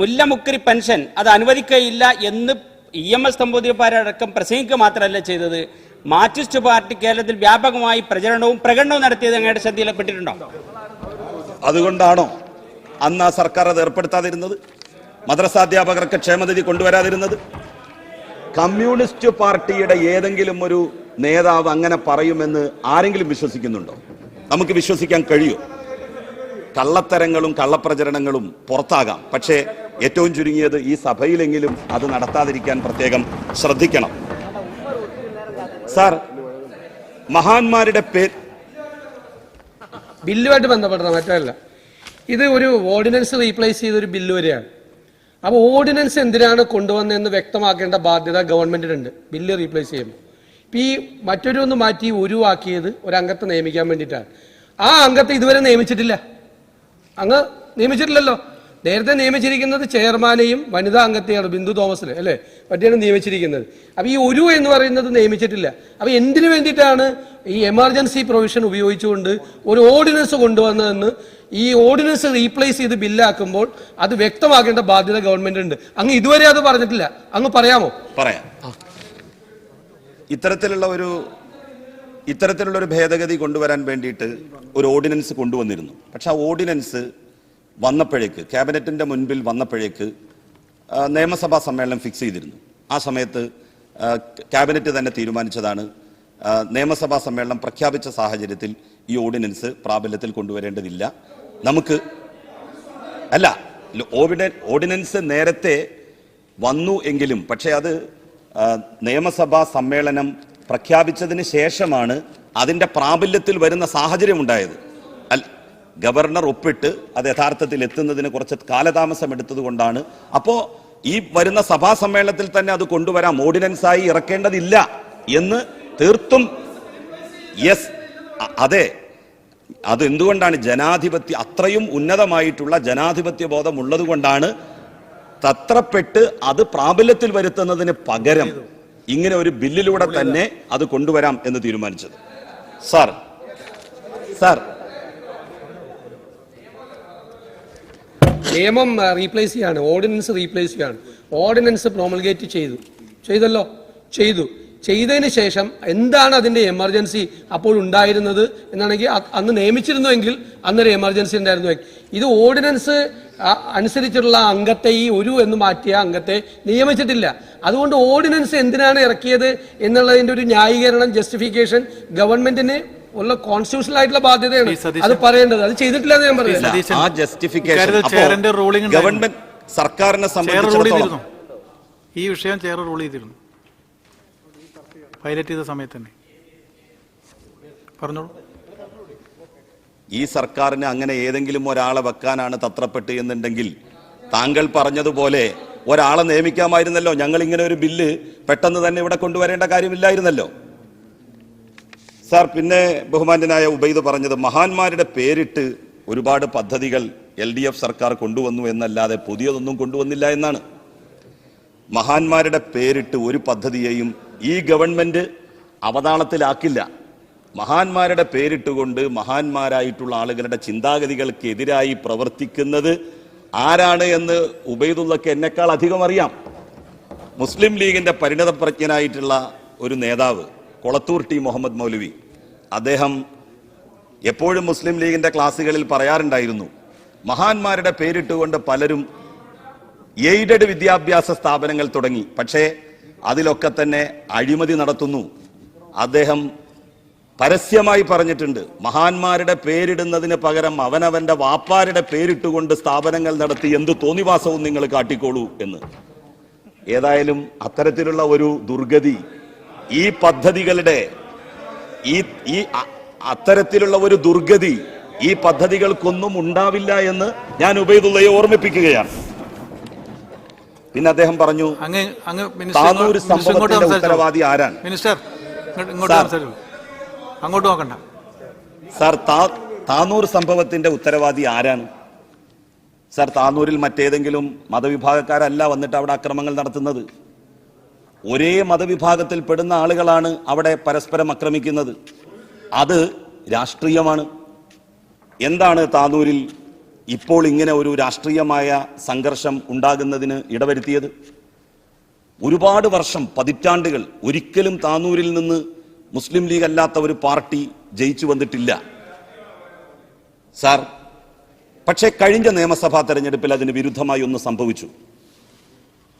A: മുല്ലമുക്കരി പെൻഷൻ അത് അനുവദിക്കുകയില്ല എന്ന് EMS നമ്പൂതിരിപ്പാരടക്കം പ്രസംഗിക്കുക മാത്രമല്ല ചെയ്തത്, മാർക്സിസ്റ്റ് പാർട്ടി കേരളത്തിൽ വ്യാപകമായി പ്രചരണവും പ്രകടനവും നടത്തിയത് അങ്ങയുടെ ശ്രദ്ധയിൽപ്പെട്ടിട്ടുണ്ടോ?
B: അതുകൊണ്ടാണോ അന്ന് ആ സർക്കാർ അത് ഏർപ്പെടുത്താതിരുന്നത്? മദ്രസാധ്യാപകർക്ക് ക്ഷേമനിധി കൊണ്ടുവരാതിരുന്നത്? കമ്മ്യൂണിസ്റ്റ് പാർട്ടിയുടെ ഏതെങ്കിലും ഒരു നേതാവ് അങ്ങനെ പറയുമെന്ന് ആരെങ്കിലും വിശ്വസിക്കുന്നുണ്ടോ? നമുക്ക് വിശ്വസിക്കാൻ കഴിയുമോ? കള്ളത്തരങ്ങളും കള്ളപ്രചരണങ്ങളും പുറത്താകാം, പക്ഷേ ഏറ്റവും ചുരുങ്ങിയത് ഈ സഭയിലെങ്കിലും അത് നടത്താതിരിക്കാൻ പ്രത്യേകം ശ്രദ്ധിക്കണം. സാർ, മഹാന്മാരുടെ
D: ബില്ലുമായിട്ട് ബന്ധപ്പെട്ടത് മറ്റല്ല. ഇത് ഒരു ഓർഡിനൻസ് റീപ്ലേസ് ചെയ്തൊരു ബില്ല് വരെയാണ്. അപ്പോൾ ഓർഡിനൻസ് എന്തിനാണ് കൊണ്ടുവന്നതെന്ന് വ്യക്തമാക്കേണ്ട ബാധ്യത ഗവൺമെന്റിനുണ്ട് ബില്ല് റീപ്ലേസ് ചെയ്യുമ്പോൾ. ഇപ്പം ഈ മറ്റൊരു ഒന്ന് മാറ്റി ഒഴിവാക്കിയത് ഒരു അംഗത്തെ നിയമിക്കാൻ വേണ്ടിയിട്ടാണ്. ആ അംഗത്തെ ഇതുവരെ നിയമിച്ചിട്ടില്ലല്ലോ. നേരത്തെ നിയമിച്ചിരിക്കുന്നത് ചെയർമാനെയും വനിതാ അംഗത്തെയാണ്, ബിന്ദു തോമസിനെ അല്ലേ പറ്റിയാണ് നിയമിച്ചിരിക്കുന്നത്. അപ്പോൾ ഈ ഒരു എന്ന് പറയുന്നത് നിയമിച്ചിട്ടില്ല. അപ്പോൾ എന്തിനു വേണ്ടിയിട്ടാണ് ഈ എമർജൻസി പ്രൊവിഷൻ ഉപയോഗിച്ചുകൊണ്ട് ഒരു ഓർഡിനൻസ് കൊണ്ടുവന്നതെന്ന് ഈ ഓർഡിനൻസ് റീപ്ലേസ് ചെയ്ത് ബില്ലാക്കുമ്പോൾ അത് വ്യക്തമാക്കേണ്ട ബാധ്യത ഗവൺമെന്റ് ഉണ്ട്. അങ്ങ് ഇതുവരെ അത് പറഞ്ഞിട്ടില്ല. അങ്ങ് പറയാമോ?
B: പറയാം. ഇത്തരത്തിലുള്ള ഒരു ഇത്തരത്തിലുള്ള ഒരു ഭേദഗതി കൊണ്ടുവരാൻ വേണ്ടിയിട്ട് ഒരു ഓർഡിനൻസ് കൊണ്ടുവന്നിരുന്നു. പക്ഷെ ആ ഓർഡിനൻസ് വന്നപ്പോഴേക്ക്, ക്യാബിനറ്റിന്റെ മുൻപിൽ വന്നപ്പോഴേക്ക് നിയമസഭാ സമ്മേളനം ഫിക്സ് ചെയ്തിരുന്നു. ആ സമയത്ത് ക്യാബിനറ്റ് തന്നെ തീരുമാനിച്ചതാണ് നിയമസഭാ സമ്മേളനം പ്രഖ്യാപിച്ച സാഹചര്യത്തിൽ ഈ ഓർഡിനൻസ് പ്രാബല്യത്തിൽ കൊണ്ടുവരേണ്ടതില്ല. നമുക്ക് അല്ല, ഓർഡിനൻസ് നേരത്തെ വന്നു എങ്കിലും പക്ഷേ അത് നിയമസഭാ സമ്മേളനം പ്രഖ്യാപിച്ചതിന് ശേഷമാണ് അതിന്റെ പ്രാബല്യത്തിൽ വരുന്ന സാഹചര്യം ഉണ്ടായത്. ഗവർണർ ഒപ്പിട്ട് അത് യഥാർത്ഥത്തിൽ എത്തുന്നതിന് കുറച്ച് കാലതാമസം എടുത്തത് കൊണ്ടാണ്. അപ്പോ ഈ വരുന്ന സഭാ സമ്മേളനത്തിൽ തന്നെ അത് കൊണ്ടുവരാം, ഓർഡിനൻസായി ഇറക്കേണ്ടതില്ല എന്ന് തീർത്തും യെസ്, അതെ. അത് എന്തുകൊണ്ടാണ്? അത്രയും ഉന്നതമായിട്ടുള്ള ജനാധിപത്യ ബോധം ഉള്ളത് കൊണ്ടാണ് തത്രപ്പെട്ട് അത് പ്രാബല്യത്തിൽ വരുത്തുന്നതിന് പകരം ഇങ്ങനെ ഒരു ബില്ലിലൂടെ തന്നെ അത് കൊണ്ടുവരാം എന്ന് തീരുമാനിച്ചത്. സാർ
D: നിയമം റീപ്ലേസ് ചെയ്യാണ്, ഓർഡിനൻസ് റീപ്ലേസ് ചെയ്യാണ്. ഓർഡിനൻസ് പ്രൊമൾഗേറ്റ് ചെയ്തു. ചെയ്തതിന് ശേഷം എന്താണ് അതിന്റെ എമർജൻസി അപ്പോൾ ഉണ്ടായിരുന്നത് എന്നാണെങ്കിൽ അന്ന് നിയമിച്ചിരുന്നുവെങ്കിൽ അന്നൊരു എമർജൻസി ഉണ്ടായിരുന്നു. ഇത് ഓർഡിനൻസ് അനുസരിച്ചുള്ള അംഗത്തെ ഈ ഒരു എന്ന് മാറ്റിയ അംഗത്തെ നിയമിച്ചിട്ടില്ല. അതുകൊണ്ട് ഓർഡിനൻസ് എന്തിനാണ് ഇറക്കിയത് എന്നുള്ളതിന്റെ ഒരു ന്യായീകരണം, ജസ്റ്റിഫിക്കേഷൻ ഗവൺമെന്റിന് ഉള്ള കോൺസ്റ്റിറ്റ്യൂഷണൽ ആയിട്ടുള്ള ബാധ്യതയാണ് അത് പറയേണ്ടത്. അത് ചെയ്തിട്ടില്ല എന്ന് ഞാൻ പറയുന്നത്.
B: ആ ജസ്റ്റിഫിക്കേഷൻ ഗവൺമെന്റ് സർക്കാരിനെ സംബന്ധിച്ചിടത്തോളം
E: ഈ വിഷയം ചെയർ റൂൾ ചെയ്തിരുന്നു പൈലറ്റ് ചെയ്ത സമയത്ത് തന്നെ. പറഞ്ഞോളൂ.
B: ഈ സർക്കാരിന് അങ്ങനെ ഏതെങ്കിലും ഒരാളെ വെക്കാനാണ് തത്രപ്പെട്ട് എന്നുണ്ടെങ്കിൽ താങ്കൾ പറഞ്ഞതുപോലെ ഒരാളെ നിയമിക്കാമായിരുന്നല്ലോ. ഞങ്ങൾ ഇങ്ങനെ ഒരു ബില്ല് പെട്ടെന്ന് തന്നെ ഇവിടെ കൊണ്ടുവരേണ്ട കാര്യമില്ലായിരുന്നല്ലോ. സാർ, പിന്നെ ബഹുമാന്യനായ ഉബൈദ് പറഞ്ഞത് മഹാന്മാരുടെ പേരിട്ട് ഒരുപാട് പദ്ധതികൾ LDF സർക്കാർ കൊണ്ടുവന്നു എന്നല്ലാതെ പുതിയതൊന്നും കൊണ്ടുവന്നില്ല എന്നാണ്. മഹാന്മാരുടെ പേരിട്ട് ഒരു പദ്ധതിയെയും ഈ ഗവൺമെന്റ് അവതാളത്തിലാക്കില്ല. മഹാന്മാരുടെ പേരിട്ടുകൊണ്ട് മഹാന്മാരായിട്ടുള്ള ആളുകളുടെ ചിന്താഗതികൾക്കെതിരായി പ്രവർത്തിക്കുന്നത് ആരാണ് എന്ന് ഉബൈദുള്ളക്ക് എന്നെക്കാൾ അധികം അറിയാം. മുസ്ലിം ലീഗിന്റെ പരിണതപ്രജ്ഞനായിട്ടുള്ള ഒരു നേതാവ് കൊളത്തൂർ ടി മുഹമ്മദ് മൗലവി, അദ്ദേഹം എപ്പോഴും മുസ്ലിം ലീഗിന്റെ ക്ലാസ്സുകളിൽ പറയാറുണ്ടായിരുന്നു, മഹാന്മാരുടെ പേരിട്ടുകൊണ്ട് പലരും എയ്ഡഡ് വിദ്യാഭ്യാസ സ്ഥാപനങ്ങൾ തുടങ്ങി, പക്ഷേ അതിലൊക്കെ തന്നെ അഴിമതി നടത്തുന്നു. അദ്ദേഹം പരസ്യമായി പറഞ്ഞിട്ടുണ്ട്, മഹാന്മാരുടെ പേരിടുന്നതിന് പകരം അവനവന്റെ വാപ്പാരുടെ പേരിട്ടുകൊണ്ട് സ്ഥാപനങ്ങൾ നടത്തി എന്ത് തോന്നിവാസവും നിങ്ങൾ കാട്ടിക്കോളൂ എന്ന്. ഏതായാലും അത്തരത്തിലുള്ള ഒരു ദുർഗതി ഈ പദ്ധതികളുടെ അത്തരത്തിലുള്ള ഒരു ദുർഗതി ഈ പദ്ധതികൾക്കൊന്നും ഉണ്ടാവില്ല എന്ന് ഞാൻ ഉബൈദുള്ളയെ ഓർമ്മിപ്പിക്കുകയാണ്. പിന്നെ അദ്ദേഹം പറഞ്ഞു, താനൂർ സംഭവത്തിന്റെ ഉത്തരവാദി ആരാണ്?
E: മിനിസ്റ്റർ അങ്ങോട്ട് നോക്കണ്ട
B: സാർ. താനൂർ സംഭവത്തിന്റെ ഉത്തരവാദി ആരാണ് സാർ? താനൂരിൽ മറ്റേതെങ്കിലും മതവിഭാഗക്കാരല്ല വന്നിട്ട് അവിടെ അക്രമങ്ങൾ നടത്തുന്നത്. ഒരേ മതവിഭാഗത്തിൽ പെടുന്ന ആളുകളാണ് അവിടെ പരസ്പരം ആക്രമിക്കുന്നത്. അത് രാഷ്ട്രീയമാണ്. എന്താണ് താനൂരിൽ ഇപ്പോൾ ഇങ്ങനെ ഒരു രാഷ്ട്രീയമായ സംഘർഷം ഉണ്ടാകുന്നതിന് ഇടവരുത്തിയത്? ഒരുപാട് വർഷം, പതിറ്റാണ്ടുകൾ ഒരിക്കലും താനൂരിൽ നിന്ന് മുസ്ലിം ലീഗ് അല്ലാത്ത ഒരു പാർട്ടി ജയിച്ചു വന്നിട്ടില്ല സാർ. പക്ഷേ കഴിഞ്ഞ നിയമസഭാ തെരഞ്ഞെടുപ്പിൽ അതിന് വിരുദ്ധമായി ഒന്ന് സംഭവിച്ചു.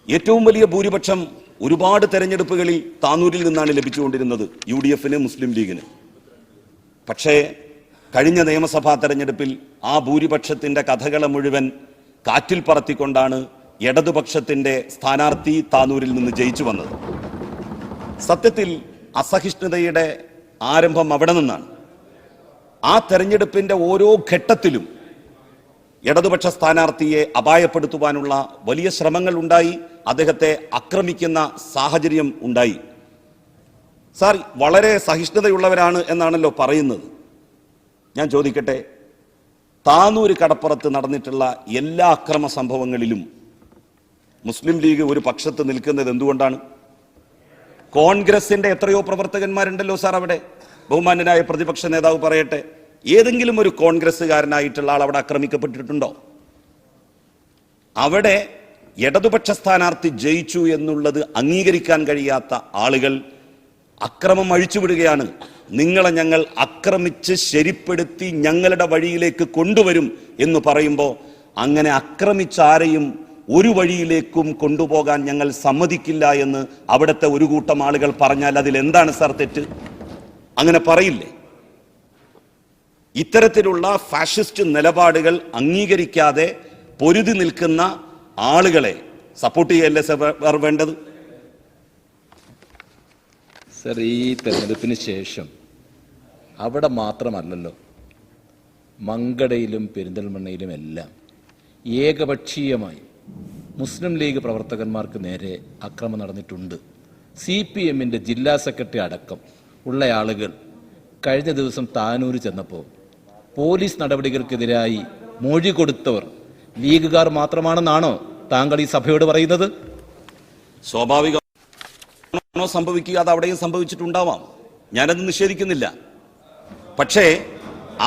B: ഏറ്റവും വലിയ ഭൂരിപക്ഷം ഒരുപാട് തെരഞ്ഞെടുപ്പുകളിൽ താനൂരിൽ നിന്നാണ് ലഭിച്ചുകൊണ്ടിരുന്നത് UDFന്, മുസ്ലിം ലീഗിന്. പക്ഷേ കഴിഞ്ഞ നിയമസഭാ തെരഞ്ഞെടുപ്പിൽ ആ ഭൂരിപക്ഷത്തിന്റെ കഥകളെ മുഴുവൻ കാറ്റിൽ പറത്തിക്കൊണ്ടാണ് ഇടതുപക്ഷത്തിന്റെ സ്ഥാനാർത്ഥി താനൂരിൽ നിന്ന് ജയിച്ചു വന്നത്. സത്യത്തിൽ അസഹിഷ്ണുതയുടെ ആരംഭം അവിടെ നിന്നാണ്. ആ തെരഞ്ഞെടുപ്പിന്റെ ഓരോ ഘട്ടത്തിലും ഇടതുപക്ഷ സ്ഥാനാർത്ഥിയെ അപായപ്പെടുത്തുവാനുള്ള വലിയ ശ്രമങ്ങൾ ഉണ്ടായി, അദ്ദേഹത്തെ ആക്രമിക്കുന്ന സാഹചര്യം ഉണ്ടായി. സാർ, വളരെ സഹിഷ്ണുതയുള്ളവരാണ് എന്നാണല്ലോ പറയുന്നത്. ഞാൻ ചോദിക്കട്ടെ, താനൂര് കടപ്പുറത്ത് നടന്നിട്ടുള്ള എല്ലാ അക്രമ സംഭവങ്ങളിലും മുസ്ലിം ലീഗ് ഒരു പക്ഷത്ത് നിൽക്കുന്നത് എന്തുകൊണ്ടാണ്? കോൺഗ്രസിന്റെ എത്രയോ പ്രവർത്തകന്മാരുണ്ടല്ലോ സാർ അവിടെ. ബഹുമാന്യനായ പ്രതിപക്ഷ നേതാവ് പറയട്ടെ, ഏതെങ്കിലും ഒരു കോൺഗ്രസ്സുകാരനായിട്ടുള്ള ആൾ അവിടെ ആക്രമിക്കപ്പെട്ടിട്ടുണ്ടോ? അവിടെ ഇടതുപക്ഷ സ്ഥാനാർത്ഥി ജയിച്ചു എന്നുള്ളത് അംഗീകരിക്കാൻ കഴിയാത്ത ആളുകൾ അക്രമം അഴിച്ചുവിടുകയാണ്. നിങ്ങളെ ഞങ്ങൾ ആക്രമിച്ച് ശരിപ്പെടുത്തി ഞങ്ങളുടെ വഴിയിലേക്ക് കൊണ്ടുവരും എന്ന് പറയുമ്പോൾ അങ്ങനെ ആക്രമിച്ച ആരെയും ഒരു വഴിയിലേക്കും കൊണ്ടുപോകാൻ ഞങ്ങൾ സമ്മതിക്കില്ല എന്ന് അവിടുത്തെ ഒരു കൂട്ടം ആളുകൾ പറഞ്ഞാൽ അതിൽ എന്താണ് സാർ തെറ്റ്? അങ്ങനെ പറയില്ലേ? ഇത്തരത്തിലുള്ള ഫാഷിസ്റ്റ് നിലപാടുകൾ അംഗീകരിക്കാതെ പൊരുതി നിൽക്കുന്ന ആളുകളെ സപ്പോർട്ട് ചെയ്യല്ലേ സാർ വേണ്ടത്?
F: സർ, ഈ തെരഞ്ഞെടുപ്പിന് ശേഷം അവിടെ മാത്രമല്ലല്ലോ, മങ്കടയിലും പെരിന്തൽമണ്ണയിലും എല്ലാം ഏകപക്ഷീയമായി മുസ്ലിം ലീഗ് പ്രവർത്തകന്മാർക്ക് നേരെ അക്രമം നടന്നിട്ടുണ്ട്. CPM-ന്റെ ജില്ലാ സെക്രട്ടറി അടക്കം ഉള്ള ആളുകൾ കഴിഞ്ഞ ദിവസം താനൂര് ചെന്നപ്പോൾ പോലീസ് നടപടികൾക്കെതിരായി മൊഴി കൊടുത്തവർ ലീഗുകാർ മാത്രമാണെന്നാണോ താങ്കൾ ഈ സഭയോട് പറയുന്നത്?
B: സ്വാഭാവികമാണോ സംഭവിക്കുക? അത് അവിടെയും സംഭവിച്ചിട്ടുണ്ടാവാം, ഞാനത് നിഷേധിക്കുന്നില്ല. പക്ഷേ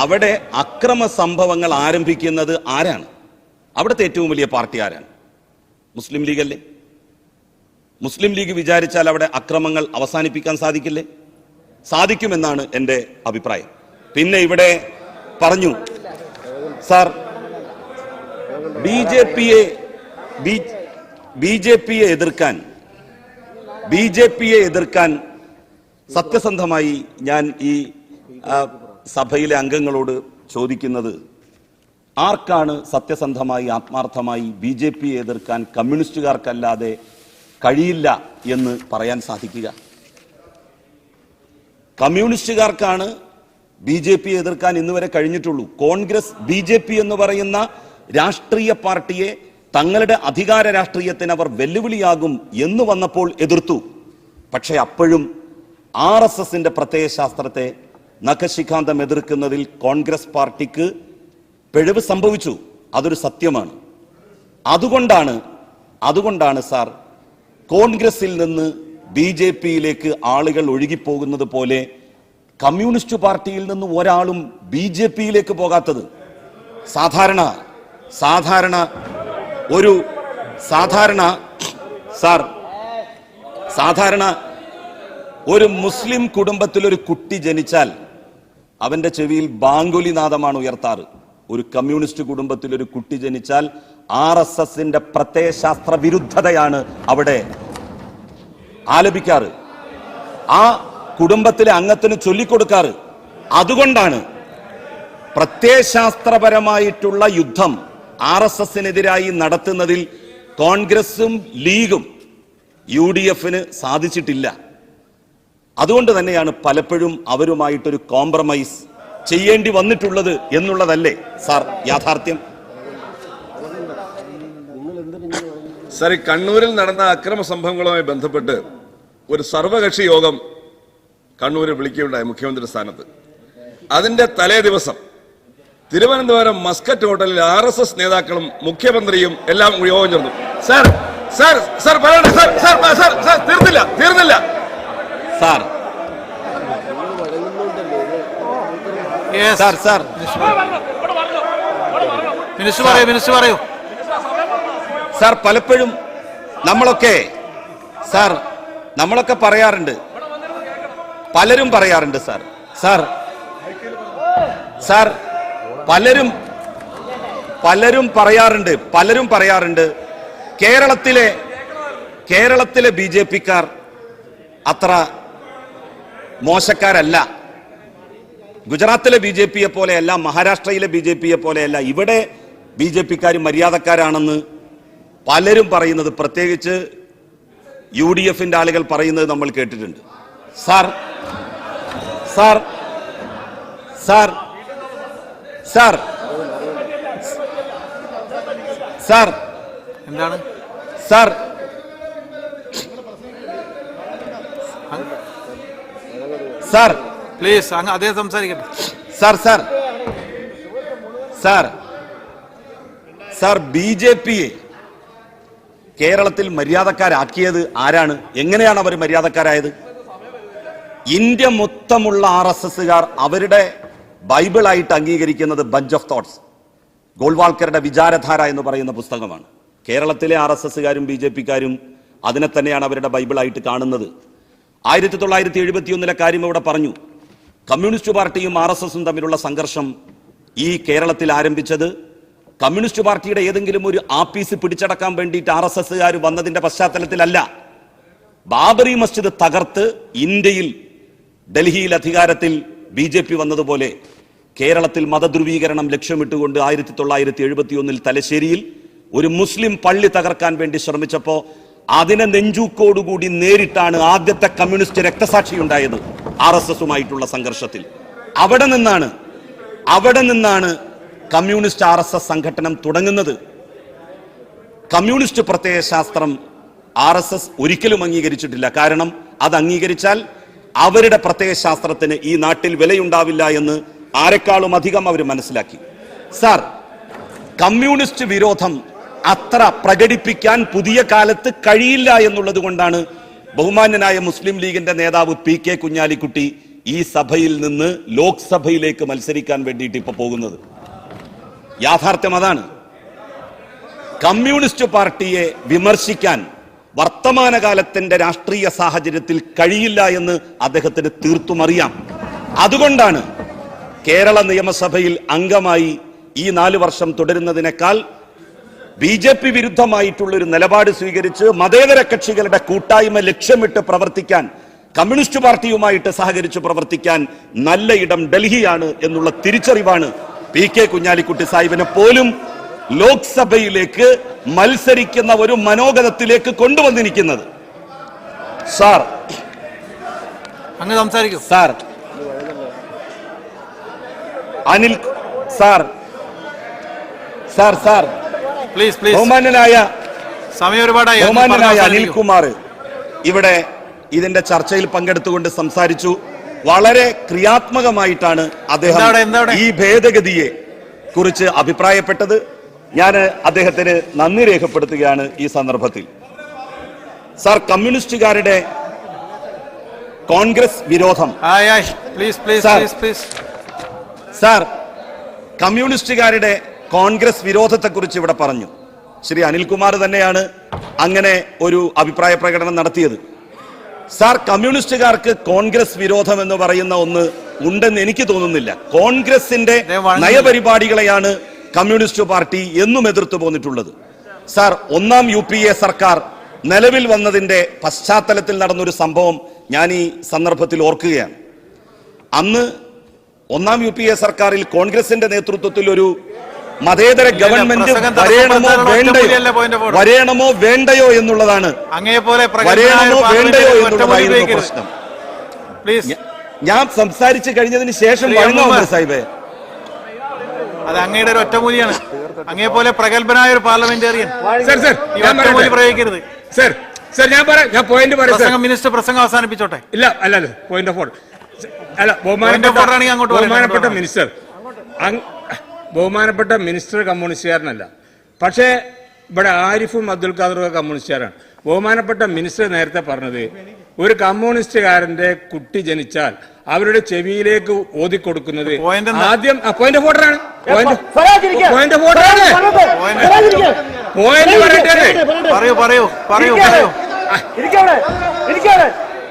B: അവിടെ അക്രമ സംഭവങ്ങൾ ആരംഭിക്കുന്നത് ആരാണ്? അവിടുത്തെ ഏറ്റവും വലിയ പാർട്ടി ആരാണ്? മുസ്ലിം ലീഗ് അല്ലേ? മുസ്ലിം ലീഗ് വിചാരിച്ചാൽ അവിടെ അക്രമങ്ങൾ അവസാനിപ്പിക്കാൻ സാധിക്കില്ലേ? സാധിക്കുമെന്നാണ് എൻ്റെ അഭിപ്രായം. പിന്നെ ഇവിടെ പറഞ്ഞു സാർ, ബി ജെ പിയെ എതിർക്കാൻ സത്യസന്ധമായി ഞാൻ ഈ സഭയിലെ അംഗങ്ങളോട് ചോദിക്കുന്നത്, ആർക്കാണ് സത്യസന്ധമായി ആത്മാർത്ഥമായി BJP എതിർക്കാൻ കമ്മ്യൂണിസ്റ്റുകാർക്കല്ലാതെ കഴിയില്ല എന്ന് പറയാൻ സാധിക്കുക? കമ്മ്യൂണിസ്റ്റുകാർക്കാണ് BJP എതിർക്കാൻ ഇന്നുവരെ കഴിഞ്ഞിട്ടുള്ളൂ. കോൺഗ്രസ് BJP എന്ന് പറയുന്ന രാഷ്ട്രീയ പാർട്ടിയെ തങ്ങളുടെ അധികാര രാഷ്ട്രീയത്തിന് അവർ വെല്ലുവിളിയാകും എന്ന് വന്നപ്പോൾ എതിർത്തു. പക്ഷെ അപ്പോഴും RSSന്റെ പ്രത്യയശാസ്ത്രത്തെ നഖശിഖാന്തം എതിർക്കുന്നതിൽ കോൺഗ്രസ് പാർട്ടിക്ക് പിഴവ് സംഭവിച്ചു. അതൊരു സത്യമാണ്. അതുകൊണ്ടാണ് സാർ കോൺഗ്രസിൽ നിന്ന് BJPയിലേക്ക് ആളുകൾ ഒഴുകിപ്പോകുന്നത് പോലെ കമ്മ്യൂണിസ്റ്റ് പാർട്ടിയിൽ നിന്ന് ഒരാളും BJPയിലേക്ക് പോകാത്തത്. സാധാരണ ഒരു മുസ്ലിം കുടുംബത്തിൽ ഒരു കുട്ടി ജനിച്ചാൽ അവന്റെ ചെവിയിൽ ബാങ്കുലി നാദമാണ് ഉയർത്താറ്. ഒരു കമ്മ്യൂണിസ്റ്റ് കുടുംബത്തിൽ ഒരു കുട്ടി ജനിച്ചാൽ RSSന്റെ പ്രത്യയശാസ്ത്ര വിരുദ്ധതയാണ് അവിടെ ആലപിക്കാറ്, ആ കുടുംബത്തിലെ അംഗത്തിന് ചൊല്ലിക്കൊടുക്കാറ്. അതുകൊണ്ടാണ് പ്രത്യയശാസ്ത്രപരമായിട്ടുള്ള യുദ്ധം RSSനെതിരായി നടത്തുന്നതിൽ കോൺഗ്രസും ലീഗും UDFന് സാധിച്ചിട്ടില്ല. അതുകൊണ്ട് തന്നെയാണ് പലപ്പോഴും അവരുമായിട്ടൊരു കോംപ്രമൈസ് ചെയ്യേണ്ടി വന്നിട്ടുള്ളത് എന്നുള്ളതല്ലേ സാർ യാഥാർത്ഥ്യം?
G: സാർ, കണ്ണൂരിൽ നടന്ന അക്രമ സംഭവങ്ങളുമായി ബന്ധപ്പെട്ട് ഒരു സർവകക്ഷി യോഗം കണ്ണൂരിൽ വിളിക്കുകയുണ്ടായി മുഖ്യമന്ത്രി സ്ഥാനത്ത്. അതിന്റെ തലേ ദിവസം തിരുവനന്തപുരം മസ്കറ്റ് ഹോട്ടലിൽ RSS നേതാക്കളും മുഖ്യമന്ത്രിയും എല്ലാം യോഗം ചേർന്നു. സാർ സാർ സാർ പറയണ്ട സാർ സാർ സാർ സാർ തീർന്നില്ല
B: സാർ സാർ പലപ്പോഴും നമ്മളൊക്കെ പറയാറുണ്ട്, പലരും പറയാറുണ്ട് പലരും പറയാറുണ്ട് കേരളത്തിലെ BJPക്കാർ അത്ര മോശക്കാരല്ല, ഗുജറാത്തിലെ BJPയെ പോലെയല്ല, മഹാരാഷ്ട്രയിലെ BJPയെ പോലെയല്ല, ഇവിടെ BJPക്കാർ മര്യാദക്കാരാണെന്ന് പലരും പറയുന്നത്, പ്രത്യേകിച്ച് UDFന്റെ ആളുകൾ പറയുന്നത് നമ്മൾ കേട്ടിട്ടുണ്ട്.
E: എന്താണ്
B: സാർ
E: പ്ലീസ് അദ്ദേഹം സംസാരിക്കട്ടെ.
B: സാർ BJPയെ കേരളത്തിൽ മര്യാദക്കാരാക്കിയത് ആരാണ്? എങ്ങനെയാണ് അവർ മര്യാദക്കാരായത്? ഇന്ത്യ മൊത്തമുള്ള RSSകാർ അവരുടെ ബൈബിളായിട്ട് അംഗീകരിക്കുന്നത് ബഞ്ച് ഓഫ് തോട്ട്സ്, ഗോൾവാൾക്കറുടെ വിചാരധാര എന്ന് പറയുന്ന പുസ്തകമാണ്. കേരളത്തിലെ RSSകാരും BJPക്കാരും അതിനെ തന്നെയാണ് അവരുടെ ബൈബിളായിട്ട് കാണുന്നത്. 1971 കാര്യം ഇവിടെ പറഞ്ഞു. കമ്മ്യൂണിസ്റ്റ് പാർട്ടിയും RSSും തമ്മിലുള്ള സംഘർഷം ഈ കേരളത്തിൽ ആരംഭിച്ചത് കമ്മ്യൂണിസ്റ്റ് പാർട്ടിയുടെ ഏതെങ്കിലും ഒരു ആപ്പീസ് പിടിച്ചടക്കാൻ വേണ്ടിയിട്ട് RSSകാർ വന്നതിന്റെ പശ്ചാത്തലത്തിലല്ല. ബാബറി മസ്ജിദ് തകർത്ത് ഇന്ത്യയിൽ ഡൽഹിയിൽ അധികാരത്തിൽ BJP വന്നതുപോലെ കേരളത്തിൽ മതധ്രുവീകരണം ലക്ഷ്യമിട്ടുകൊണ്ട് 1971 തലശ്ശേരിയിൽ ഒരു മുസ്ലിം പള്ളി തകർക്കാൻ വേണ്ടി ശ്രമിച്ചപ്പോൾ അതിനെ നെഞ്ചൂക്കോടുകൂടി നേരിട്ടാണ് ആദ്യത്തെ കമ്മ്യൂണിസ്റ്റ് രക്തസാക്ഷി ഉണ്ടായത് RSSുമായിട്ടുള്ള സംഘർഷത്തിൽ. അവിടെ നിന്നാണ് കമ്മ്യൂണിസ്റ്റ് RSS സംഘടനം തുടങ്ങുന്നത്. കമ്മ്യൂണിസ്റ്റ് പ്രത്യയശാസ്ത്രം RSS ഒരിക്കലും അംഗീകരിച്ചിട്ടില്ല. കാരണം അത് അംഗീകരിച്ചാൽ അവരുടെ പ്രത്യയശാസ്ത്രത്തിന് ഈ നാട്ടിൽ വിലയുണ്ടാവില്ല എന്ന് ആരെക്കാളും അധികം അവർ മനസ്സിലാക്കി. സാർ, കമ്മ്യൂണിസ്റ്റ് വിരോധം അത്ര പ്രകടിപ്പിക്കാൻ പുതിയ കാലത്ത് കഴിയില്ല എന്നുള്ളത് കൊണ്ടാണ് ബഹുമാന്യനായ മുസ്ലിം ലീഗിന്റെ നേതാവ് PK കുഞ്ഞാലിക്കുട്ടി ഈ സഭയിൽ നിന്ന് ലോക്സഭയിലേക്ക് മത്സരിക്കാൻ വേണ്ടിയിട്ട് ഇപ്പൊ പോകുന്നത്. യാഥാർത്ഥ്യം അതാണ്. കമ്മ്യൂണിസ്റ്റ് പാർട്ടിയെ വിമർശിക്കാൻ വർത്തമാനകാലത്തിന്റെ രാഷ്ട്രീയ സാഹചര്യത്തിൽ കഴിയില്ല എന്ന് അദ്ദേഹത്തിന് തീർത്തും അറിയാം. അതുകൊണ്ടാണ് കേരള നിയമസഭയിൽ അംഗമായി ഈ 4 വർഷം തുടരുന്നതിനേക്കാൾ BJP വിരുദ്ധമായിട്ടുള്ള ഒരു നിലപാട് സ്വീകരിച്ച് മതേതര കക്ഷികളുടെ കൂട്ടായ്മ ലക്ഷ്യമിട്ട് പ്രവർത്തിക്കാൻ, കമ്മ്യൂണിസ്റ്റ് പാർട്ടിയുമായിട്ട് സഹകരിച്ച് പ്രവർത്തിക്കാൻ നല്ല ഇടം ഡൽഹിയാണ് എന്നുള്ള തിരിച്ചറിവാണ് PK കുഞ്ഞാലിക്കുട്ടി സാഹിബിനെ പോലും ലോക്സഭയിലേക്ക് മത്സരിക്കുന്ന ഒരു മനോഗതത്തിലേക്ക് കൊണ്ടുവന്നിരിക്കുന്നത്. സാർ,
E: അങ്ങ് സംസാരിക്കൂ.
B: Sir, Anil sir, sir sir
E: please please.
B: ബഹുമാന്യനായ
E: സമയം ഒരുപാടായി.
B: അനിൽകുമാർ ഇവിടെ ഇതിന്റെ ചർച്ചയിൽ പങ്കെടുത്തുകൊണ്ട് സംസാരിച്ചു. വളരെ ക്രിയാത്മകമായിട്ടാണ് അദ്ദേഹം ഈ ഭേദഗതിയെ കുറിച്ച് അഭിപ്രായപ്പെട്ടത്. ഞാൻ അദ്ദേഹത്തിന് നന്ദി രേഖപ്പെടുത്തുകയാണ് ഈ സന്ദർഭത്തിൽ. സാർ, കമ്മ്യൂണിസ്റ്റുകാരുടെ കോൺഗ്രസ് വിരോധം, സാർ, കമ്മ്യൂണിസ്റ്റുകാരുടെ കോൺഗ്രസ് വിരോധത്തെക്കുറിച്ച് ഇവിടെ പറഞ്ഞു. ശ്രീ അനിൽകുമാർ തന്നെയാണ് അങ്ങനെ ഒരു അഭിപ്രായ പ്രകടനം നടത്തിയത്. സാർ, കമ്മ്യൂണിസ്റ്റുകാർക്ക് കോൺഗ്രസ് വിരോധം എന്ന് പറയുന്ന ഒന്ന് ഉണ്ടെന്ന് എനിക്ക് തോന്നുന്നില്ല. കോൺഗ്രസിന്റെ നയപരിപാടികളെയാണ് കമ്മ്യൂണിസ്റ്റ് പാർട്ടി എന്നും എതിർത്തു പോന്നിട്ടുള്ളത്. സാർ, 1ാം UPA സർക്കാർ നിലവിൽ വന്നതിന്റെ പശ്ചാത്തലത്തിൽ നടന്നൊരു സംഭവം ഞാൻ ഈ സന്ദർഭത്തിൽ ഓർക്കുകയാണ്. അന്ന് 1ാം UPA സർക്കാരിൽ കോൺഗ്രസിന്റെ നേതൃത്വത്തിൽ ഒരു മതേതര ഗവൺമെന്റ് വരേണമോ വേണ്ടയോ എന്നുള്ളതാണ് പ്രശ്നം. ഞാൻ സംസാരിച്ചു കഴിഞ്ഞതിന് ശേഷം സാഹിബേ,
E: അത് അങ്ങയുടെ ഒരു ഒറ്റമൂലിയാണ്. അങ്ങേ പോലെ പ്രഗത്ഭനായ ഒരു പാർലമെന്റേറിയൻ പ്രയോഗിക്കരുത്.
H: ഞാൻ പോയിന്റ് പറയാം.
E: മിനിസ്റ്റർ പ്രസംഗം അവസാനിപ്പിച്ചോട്ടെ.
H: ഇല്ല, അല്ലല്ലോ, പോയിന്റ് ഓഫ് ഓർഡർ. അല്ല, ബഹുമാനപ്പെട്ട മിനിസ്റ്റർ കമ്മ്യൂണിസ്റ്റുകാരനല്ല. പക്ഷേ ഇവിടെ ആരിഫും അബ്ദുൽ ഖാദറും കമ്മ്യൂണിസ്റ്റുകാരാണ്. ബഹുമാനപ്പെട്ട മിനിസ്റ്റർ നേരത്തെ പറഞ്ഞത് ഒരു കമ്മ്യൂണിസ്റ്റുകാരന്റെ കുട്ടി ജനിച്ചാൽ അവരുടെ ചെവിയിലേക്ക് ഓതിക്കൊടുക്കുന്നത് ആദ്യം പോയിന്റ് ഓഫ് ഓർഡറാണ്. പോയിന്റ് ഓഫ് ഓർഡറാണ്. പോയിന്റ് പറയട്ടെ.
E: പറയൂ പറയൂ പറയൂ പറയൂ.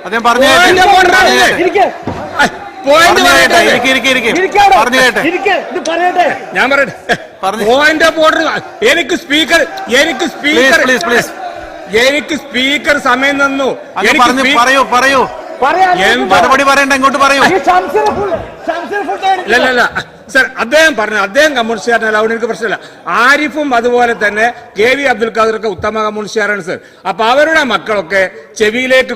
E: അദ്ദേഹം പറഞ്ഞു.
H: ഞാൻ പറയട്ടെ. Point of order. എനിക്ക് സ്പീക്കർ സമയം തന്നു.
E: പറയൂ പറയൂ. മറുപടി പറയണ്ട, ഇങ്ങോട്ട് പറയൂ.
H: ഇല്ല സർ, അദ്ദേഹം പറഞ്ഞു, അദ്ദേഹം കമ്മ്യൂണിസ്റ്റുകാരനല്ല, അവിടെ എനിക്ക് പ്രശ്നമില്ല. ആരിഫും അതുപോലെ തന്നെ KV അബ്ദുൽ ഖാദറൊക്കെ ഉത്തമ കമ്മ്യൂണിസ്റ്റുകാരാണ് സർ. അപ്പൊ അവരുടെ മക്കളൊക്കെ ചെവിയിലേക്ക്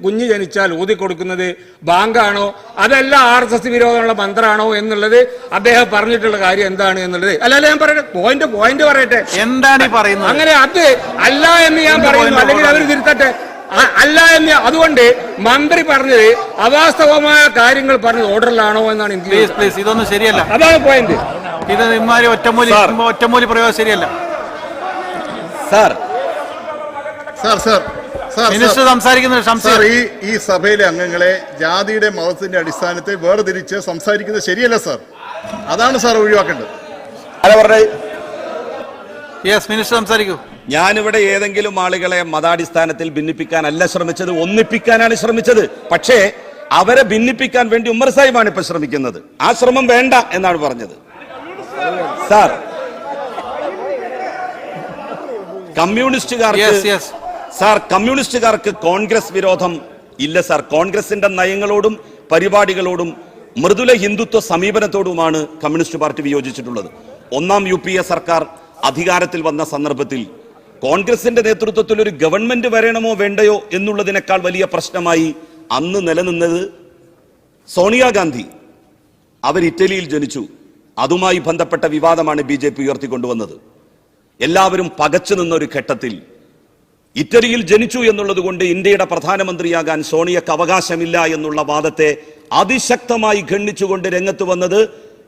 H: കുഞ്ഞ് ജനിച്ചാൽ ഊതി കൊടുക്കുന്നത് ബാങ്കാണോ അതല്ല RSS വിരോധമുള്ള മന്ത്രമാണോ എന്നുള്ളത് അദ്ദേഹം പറഞ്ഞിട്ടുള്ള കാര്യം എന്താണ് എന്നുള്ളത് അല്ലല്ല ഞാൻ പറയട്ടെ. പോയിന്റ് പറയട്ടെ.
E: എന്താണ് ഈ പറയുന്നത്?
H: അങ്ങനെ അത് അല്ല എന്ന് ഞാൻ പറയുന്നു, അല്ലെങ്കിൽ അവർ തിരുത്തട്ടെ. അല്ല എന്ന് അതുകൊണ്ട് മന്ത്രി പറഞ്ഞത് അവാസ്തവമായ കാര്യങ്ങൾ പറഞ്ഞത് ഓർഡറിലാണോ എന്നാണ് എനിക്ക്.
E: പ്ലീസ് ഇതൊന്നും ശരിയല്ല.
H: അതാണ് പോയിന്റ്.
E: ഇത് ഇമാരി ഒറ്റമൂലി പ്രയോഗം ശരിയല്ല.
B: സാർ
E: മിനിസ്റ്റർ സംസാരിക്കുന്നത്
I: ഈ സഭയിലെ അംഗങ്ങളെ ജാതിയുടെ മതത്തിന്റെ അടിസ്ഥാനത്തിൽ വേർതിരിച്ച് സംസാരിക്കുന്നത് ശരിയല്ല സാർ. അതാണ് സാർ ഒഴിവാക്കേണ്ടത്.
E: മിനിസ്റ്റർ സംസാരിക്കൂ.
B: ഞാനിവിടെ ഏതെങ്കിലും ആളുകളെ മതാടിസ്ഥാനത്തിൽ ഭിന്നിപ്പിക്കാനല്ല ശ്രമിച്ചത്, ഒന്നിപ്പിക്കാനാണ് ശ്രമിച്ചത്. പക്ഷേ അവരെ ഭിന്നിപ്പിക്കാൻ വേണ്ടി ഉമ്മർ സാഹിബാണ് ഇപ്പൊ ശ്രമിക്കുന്നത്. ആ ശ്രമം വേണ്ട എന്നാണ് പറഞ്ഞത്. സാർ, കമ്മ്യൂണിസ്റ്റുകാർക്ക് കോൺഗ്രസ് വിരോധം ഇല്ല സാർ. കോൺഗ്രസിന്റെ നയങ്ങളോടും പരിപാടികളോടും മൃദുല ഹിന്ദുത്വ സമീപനത്തോടുമാണ് കമ്മ്യൂണിസ്റ്റ് പാർട്ടി വിയോജിച്ചിട്ടുള്ളത്. ഒന്നാം UPA സർക്കാർ അധികാരത്തിൽ വന്ന സന്ദർഭത്തിൽ കോൺഗ്രസിന്റെ നേതൃത്വത്തിൽ ഒരു ഗവൺമെന്റ് വരണമോ വേണ്ടയോ എന്നുള്ളതിനേക്കാൾ വലിയ പ്രശ്നമായി അന്ന് നിലനിന്നത് സോണിയാഗാന്ധി. അവർ ഇറ്റലിയിൽ ജനിച്ചു. അതുമായി ബന്ധപ്പെട്ട വിവാദമാണ് BJP ഉയർത്തിക്കൊണ്ടുവന്നത്. എല്ലാവരും പകച്ചു നിന്ന ഒരു ഘട്ടത്തിൽ ഇറ്റലിയിൽ ജനിച്ചു എന്നുള്ളത് കൊണ്ട് ഇന്ത്യയുടെ പ്രധാനമന്ത്രിയാകാൻ സോണിയക്ക് അവകാശമില്ല എന്നുള്ള വാദത്തെ അതിശക്തമായി ഖണ്ഡിച്ചുകൊണ്ട് രംഗത്ത് വന്നത്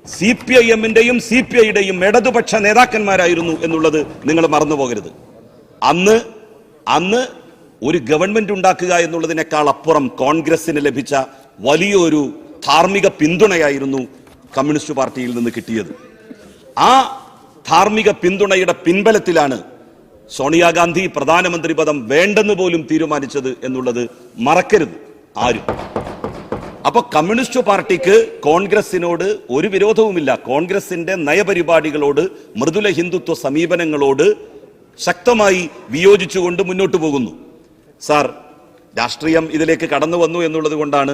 B: CPIM-ന്റെയും CPI-യുടെയും ഇടതുപക്ഷ നേതാക്കന്മാരായിരുന്നു എന്നുള്ളത് നിങ്ങൾ മറന്നുപോകരുത്. അന്ന് ഒരു ഗവൺമെന്റ് ഉണ്ടാക്കുക എന്നുള്ളതിനേക്കാൾ അപ്പുറം കോൺഗ്രസിന് ലഭിച്ച വലിയൊരു ധാർമ്മിക പിന്തുണയായിരുന്നു കമ്മ്യൂണിസ്റ്റ് പാർട്ടിയിൽ നിന്ന് കിട്ടിയത്. ആ ധാർമ്മിക പിന്തുണയുടെ പിൻബലത്തിലാണ് സോണിയാഗാന്ധി പ്രധാനമന്ത്രി പദം വേണ്ടെന്ന് പോലും തീരുമാനിച്ചത് എന്നുള്ളത് മറക്കരുത് ആരും. അപ്പൊ കമ്മ്യൂണിസ്റ്റ് പാർട്ടിക്ക് കോൺഗ്രസിനോട് ഒരു വിരോധവുമില്ല. കോൺഗ്രസിന്റെ നയപരിപാടികളോട്, മൃദുല ഹിന്ദുത്വ സമീപനങ്ങളോട് ശക്തമായി വിയോജിച്ചുകൊണ്ട് മുന്നോട്ട് പോകുന്നു. സാർ, രാഷ്ട്രീയം ഇതിലേക്ക് കടന്നു വന്നു എന്നുള്ളത് കൊണ്ടാണ്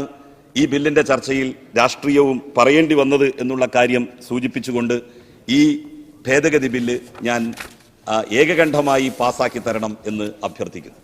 B: ഈ ബില്ലിന്റെ ചർച്ചയിൽ രാഷ്ട്രീയവും പറയേണ്ടി വന്നത് എന്നുള്ള കാര്യം സൂചിപ്പിച്ചുകൊണ്ട് ഈ ഭേദഗതി ബില്ല് ഞാൻ ഏകകണ്ഠമായി പാസാക്കി തരണം എന്ന് അഭ്യർത്ഥിക്കുന്നു.